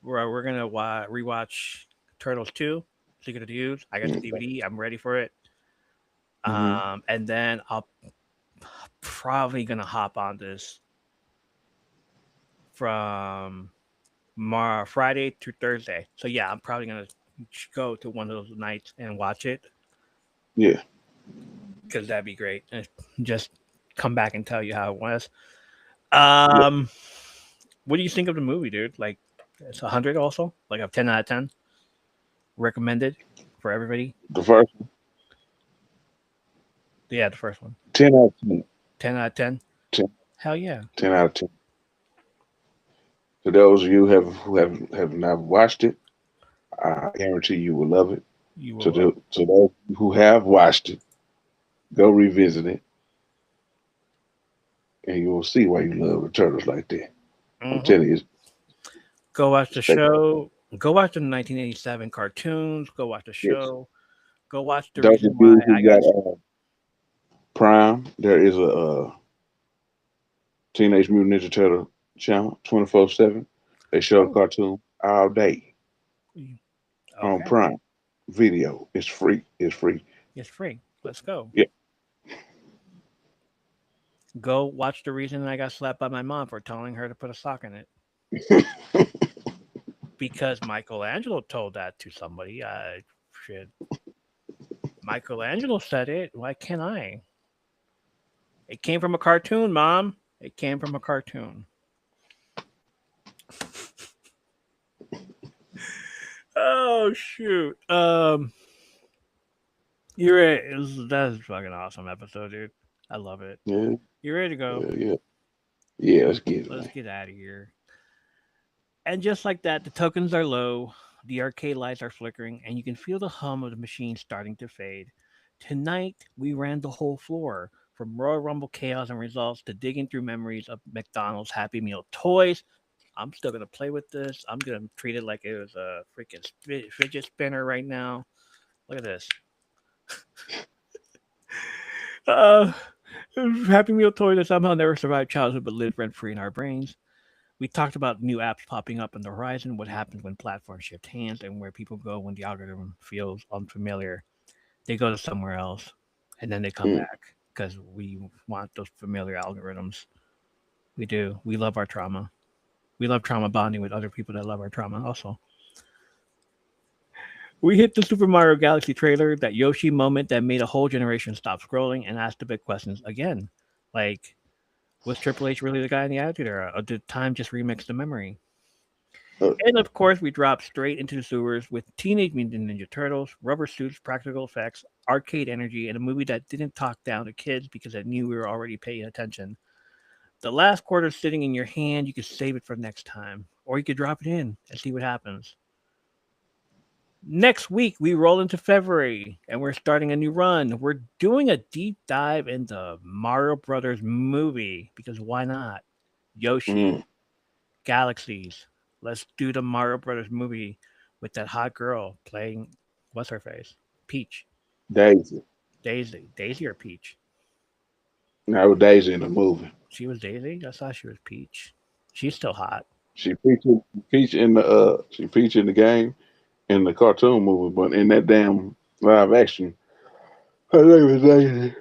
we're going to rewatch Turtles 2, Secret of the Ooze. I got the DVD. I'm ready for it. And then I'll probably going to hop on this from Friday to Thursday. So, yeah, I'm probably going to go to one of those nights and watch it. Yeah. Because that'd be great. And just come back and tell you how it was. What do you think of the movie, dude? Like, it's 100 also? Like a 10 out of 10? Recommended for everybody? The first one. Yeah, the first one. 10 out of 10. 10 out of 10? 10. Hell yeah. 10 out of 10. For those of you who have not watched it, I guarantee you will love it. You will. To those who have watched it, go revisit it, and you will see why you love the Turtles like that. I'm telling you. Go watch the show. Go watch the 1987 cartoons. Go watch the show. Yes. Go watch the those reason why I got Prime. There is a Teenage Mutant Ninja Turtle channel 24/7. They show the cartoon all day on Prime Video. It's free. It's free. It's free. Let's go. Yeah. Go watch the reason I got slapped by my mom for telling her to put a sock in it. Because Michelangelo told that to somebody. Michelangelo said it. Why can't I? It came from a cartoon, Mom. It came from a cartoon. Oh shoot. You're right. That's a fucking awesome episode, dude. I love it. Yeah. You ready to go? Yeah, let's get it. Let's get out of here. And just like that, the tokens are low, the arcade lights are flickering, and you can feel the hum of the machine starting to fade. Tonight, we ran the whole floor, from Royal Rumble chaos and results to digging through memories of McDonald's Happy Meal toys. I'm still going to play with this. I'm going to treat it like it was a freaking fidget spinner right now. Look at this. Happy Meal toys that somehow never survived childhood but live rent-free in our brains. We talked about new apps popping up on the horizon, what happens when platforms shift hands, and where people go when the algorithm feels unfamiliar. They go to somewhere else, and then they come back because we want those familiar algorithms. We do. We love our trauma. We love trauma bonding with other people that love our trauma also. We hit the Super Mario Galaxy trailer, that Yoshi moment that made a whole generation stop scrolling and ask the big questions again. Like, was Triple H really the guy in the Attitude Era, or did time just remix the memory? And of course, we drop straight into the sewers with Teenage Mutant Ninja Turtles, rubber suits, practical effects, arcade energy, and a movie that didn't talk down to kids because it knew we were already paying attention. The last quarter sitting in your hand, you could save it for next time, or you could drop it in and see what happens. Next week, we roll into February and we're starting a new run. We're doing a deep dive into Mario Brothers movie because why not? Yoshi, Mm, Galaxies. Let's do the Mario Brothers movie with that hot girl playing, what's her face? Peach. Daisy. Daisy or Peach? That was Daisy in the movie. She was Daisy? I thought she was Peach. She's still hot. She Peach in the she Peach in the game in the cartoon movie, but in that damn live action, her name is Daisy.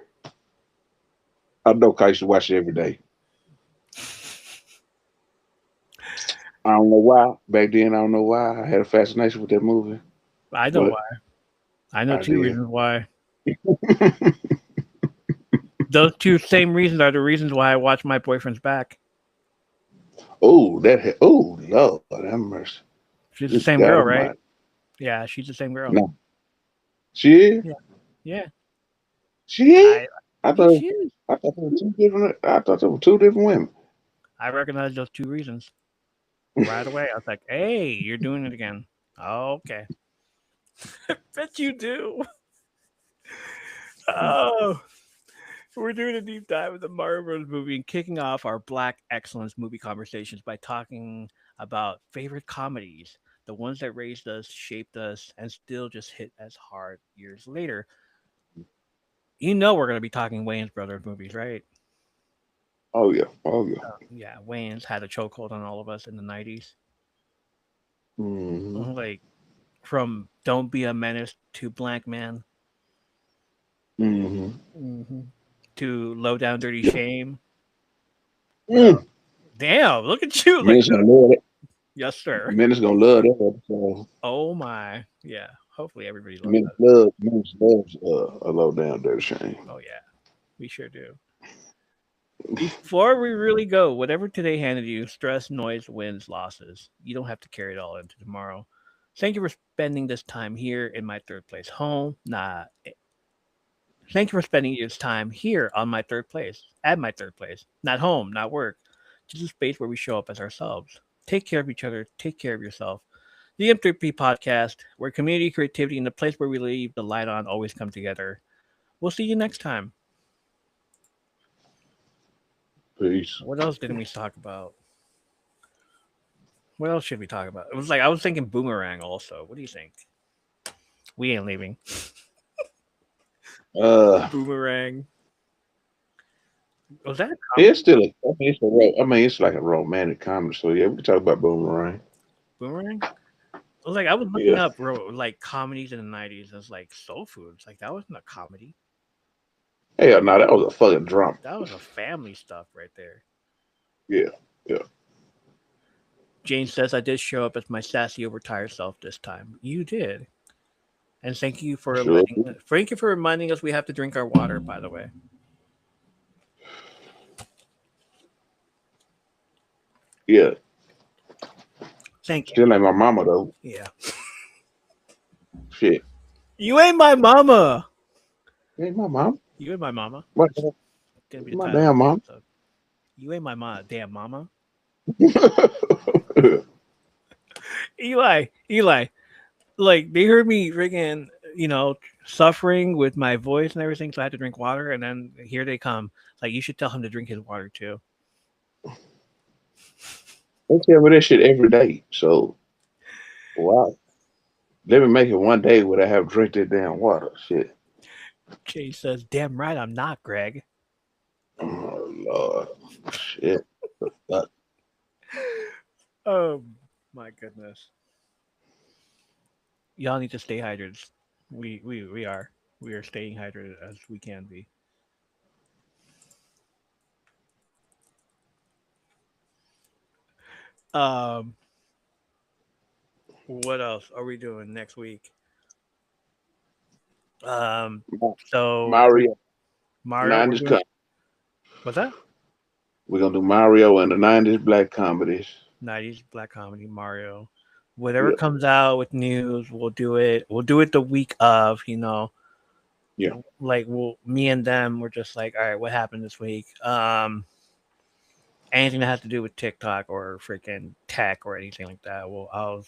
I know 'cause I used to watch it every day. I don't know why. Back then, I don't know why. I had a fascination with that movie, I know but why. I know I two did. reasons why. Those two same reasons are the reasons why I watch My Boyfriend's Back. Oh, oh, Lord, have mercy. She's the Good same God girl, right? Almighty. Yeah, she's the same girl. No, she is. Yeah. Yeah. She is. I I yeah, thought. she is. I thought there were two different. I thought there were two different women. I recognize those two reasons right away. I was like, hey, you're doing it again. Okay. Bet you do. Oh, we're doing a deep dive of the Mario Bros. Movie and kicking off our Black Excellence movie conversations by talking about favorite comedies, the ones that raised us, shaped us, and still just hit as hard years later. You know we're going to be talking Wayans Brothers movies, right? Oh yeah. Oh yeah. Yeah, Wayans had a chokehold on all of us in the 90s. Mm-hmm. Like, from Don't Be a Menace to Blank Man, Mm-hmm. hmm to Low Down Dirty Shame. Mm. Damn, look at you. Like, Men's gonna love it. yes, sir. Men's gonna love that episode. Oh, my. Yeah. Hopefully everybody loves Men's that. loves a low down dirty shame. Oh, yeah. We sure do. Before we really go, whatever today handed you, stress, noise, wins, losses, you don't have to carry it all into tomorrow. Thank you for spending this time here in my third place home. Thank you for spending this time here on my third place, at my third place, not home, not work, just a space where we show up as ourselves. Take care of each other, take care of yourself. The M3P podcast, where community, creativity, and the place where we leave the light on always come together. We'll see you next time. Peace. What else didn't we talk about? What else should we talk about? It was like I was thinking Boomerang also. What do you think? We ain't leaving. Boomerang. Was that a comedy? It's still I mean, it's like a romantic comedy. So yeah, we can talk about Boomerang. Boomerang? I was like, I was looking Yeah. up like comedies in the 90s. It's like Soul Food. It's like that wasn't a comedy. Hell no, that was a fucking drama. That was a family stuff right there. Yeah. Yeah. Jane says I did show up as my sassy overtired self this time. You did. And Sure. thank you for reminding us we have to drink our water, by the way. Yeah. Thank you. Still ain't my mama though. Yeah. Shit. You ain't my mama. Ain't my mom. You ain't my mama. What? Gonna be the My title damn of the mom. episode. You ain't my damn mama. Eli, like they heard me freaking, suffering with my voice and everything, so I had to drink water, and then here they come. Like you should tell him to drink his water too. They tell me that shit every day. So, wow. Let me make it one day where I have to drink that damn water. Shit. Jay says, "Damn right, I'm not, Greg." Oh Lord. Shit. Fuck. Oh my goodness. Y'all need to stay hydrated. We are. We are staying hydrated as we can be. Um, what else are we doing next week? So Mario. Mario, 90s what's that? We're gonna do Mario and the 90s black comedies. 90s black comedy Mario. Whatever Yeah. comes out with news, we'll do it. We'll do it the week of, Yeah. Like me and them were just like, all right, what happened this week? Anything that has to do with TikTok or freaking tech or anything like that, I'll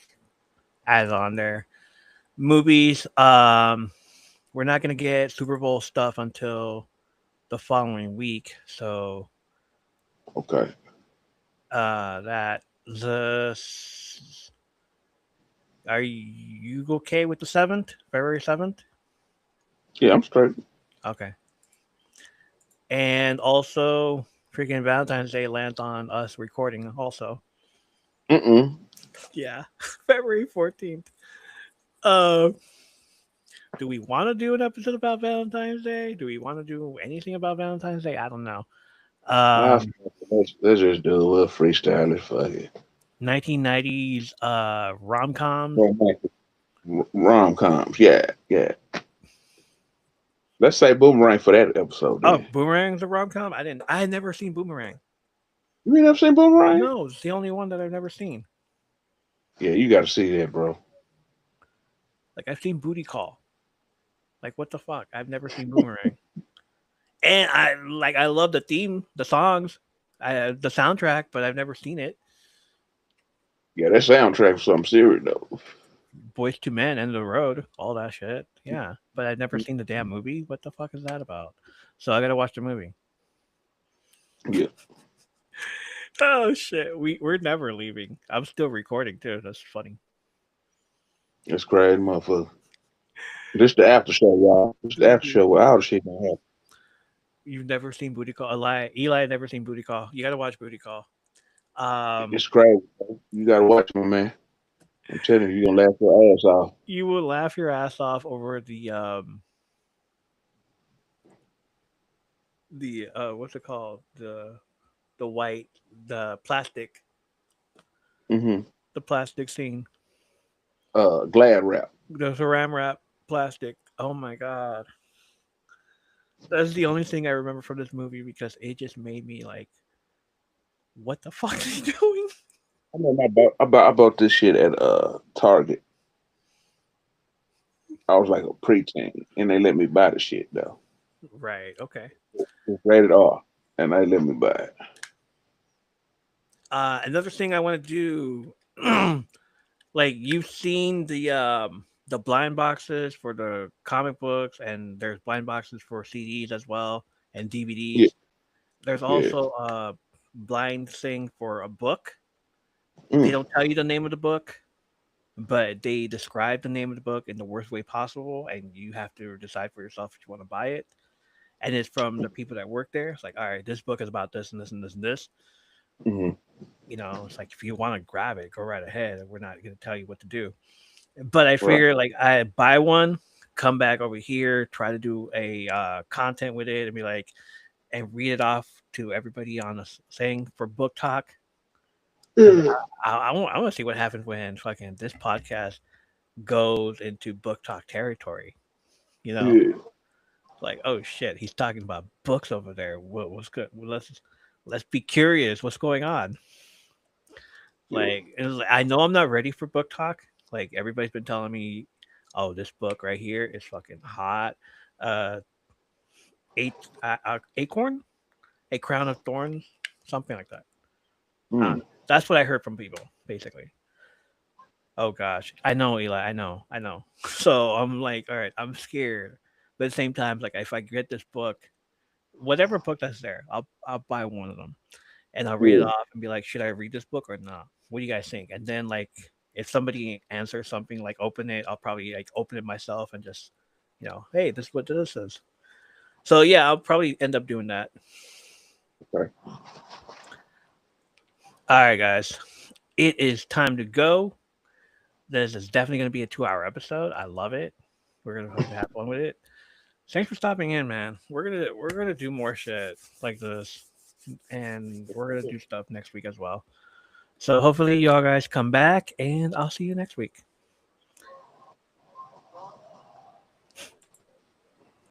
add it on there. Movies. We're not gonna get Super Bowl stuff until the following week. So Okay. that the are you okay with the 7th, February 7th? Yeah, I'm straight. Okay. And also, freaking Valentine's Day lands on us recording also. Mm-mm. Yeah, February 14th. Uh, do we want to do an episode about Valentine's Day? Do we want to do anything about Valentine's Day? I don't know. Nah, let's just do a little freestyle. Fuck it. 1990s rom-com. Rom coms. Yeah, yeah. Let's say Boomerang for that episode. Oh, Then. Boomerang's a rom-com? I had never seen Boomerang. You ain't never seen Boomerang? No, it's the only one that I've never seen. Yeah, you got to see that, bro. Like, I've seen Booty Call. Like, what the fuck? I've never seen Boomerang. And I love the theme, the songs, the soundtrack, but I've never seen it. Yeah, that soundtrack was something serious though. Boys to Men, End of the Road, all that shit. Yeah, but I've never seen the damn movie. What the fuck is that about? So I gotta watch the movie. Yeah. Oh shit, we're never leaving. I'm still recording too. That's funny. That's crazy, motherfucker. This the after show, y'all. This the after show where all the shit gonna happen. You've never seen Booty Call? Eli never seen Booty Call. You gotta watch Booty Call. It's crazy, bro. You gotta watch it, man. I'm telling you, you're gonna laugh your ass off. You will laugh your ass off over the what's it called? The white, the plastic, Mm-hmm. the plastic scene. Glad wrap. The saran wrap plastic. Oh my god. That's the only thing I remember from this movie because it just made me like, what the fuck is he doing? I mean, I bought this shit at Target. I was like a preteen, and they let me buy the shit though. Right. Okay. It's rated R, and they let me buy it. Another thing I want to do, like you've seen the blind boxes for the comic books, and there's blind boxes for CDs as well and DVDs. Yeah. There's also a blind thing for a book. They Mm. don't tell you the name of the book, but they describe the name of the book in the worst way possible, and you have to decide for yourself if you want to buy it. And it's from the people that work there. It's like, all right, this book is about this and this and this and this. Mm-hmm. You know, it's like if you want to grab it, go right ahead. We're not going to tell you what to do. But I figure like I buy one, come back over here, try to do a content with it, and be like, and read it off to everybody on the thing for book talk. I want to see what happens when fucking this podcast goes into book talk territory. You know, like, oh shit, he's talking about books over there. What's good? Well, let's be curious. What's going on? Like, I know I'm not ready for book talk. Like everybody's been telling me, oh, this book right here is fucking hot. Acorn, A Crown of Thorns, something like that. That's what I heard from people, basically. Oh gosh, I know, Eli. I know. So I'm like, all right, I'm scared, but at the same time, like, if I get this book, whatever book that's there, I'll buy one of them, and I'll read it off and be like, should I read this book or not? What do you guys think? And then like, if somebody answers something like open it, I'll probably like open it myself and just, you know, hey, this is what this is. So yeah, I'll probably end up doing that. Okay. All right, guys, it is time to go. This is definitely going to be a 2-hour episode. I love it. We're going to have fun with it. Thanks for stopping in, man. We're gonna do more shit like this, and we're gonna do stuff next week as well. So hopefully y'all guys come back, and I'll see you next week.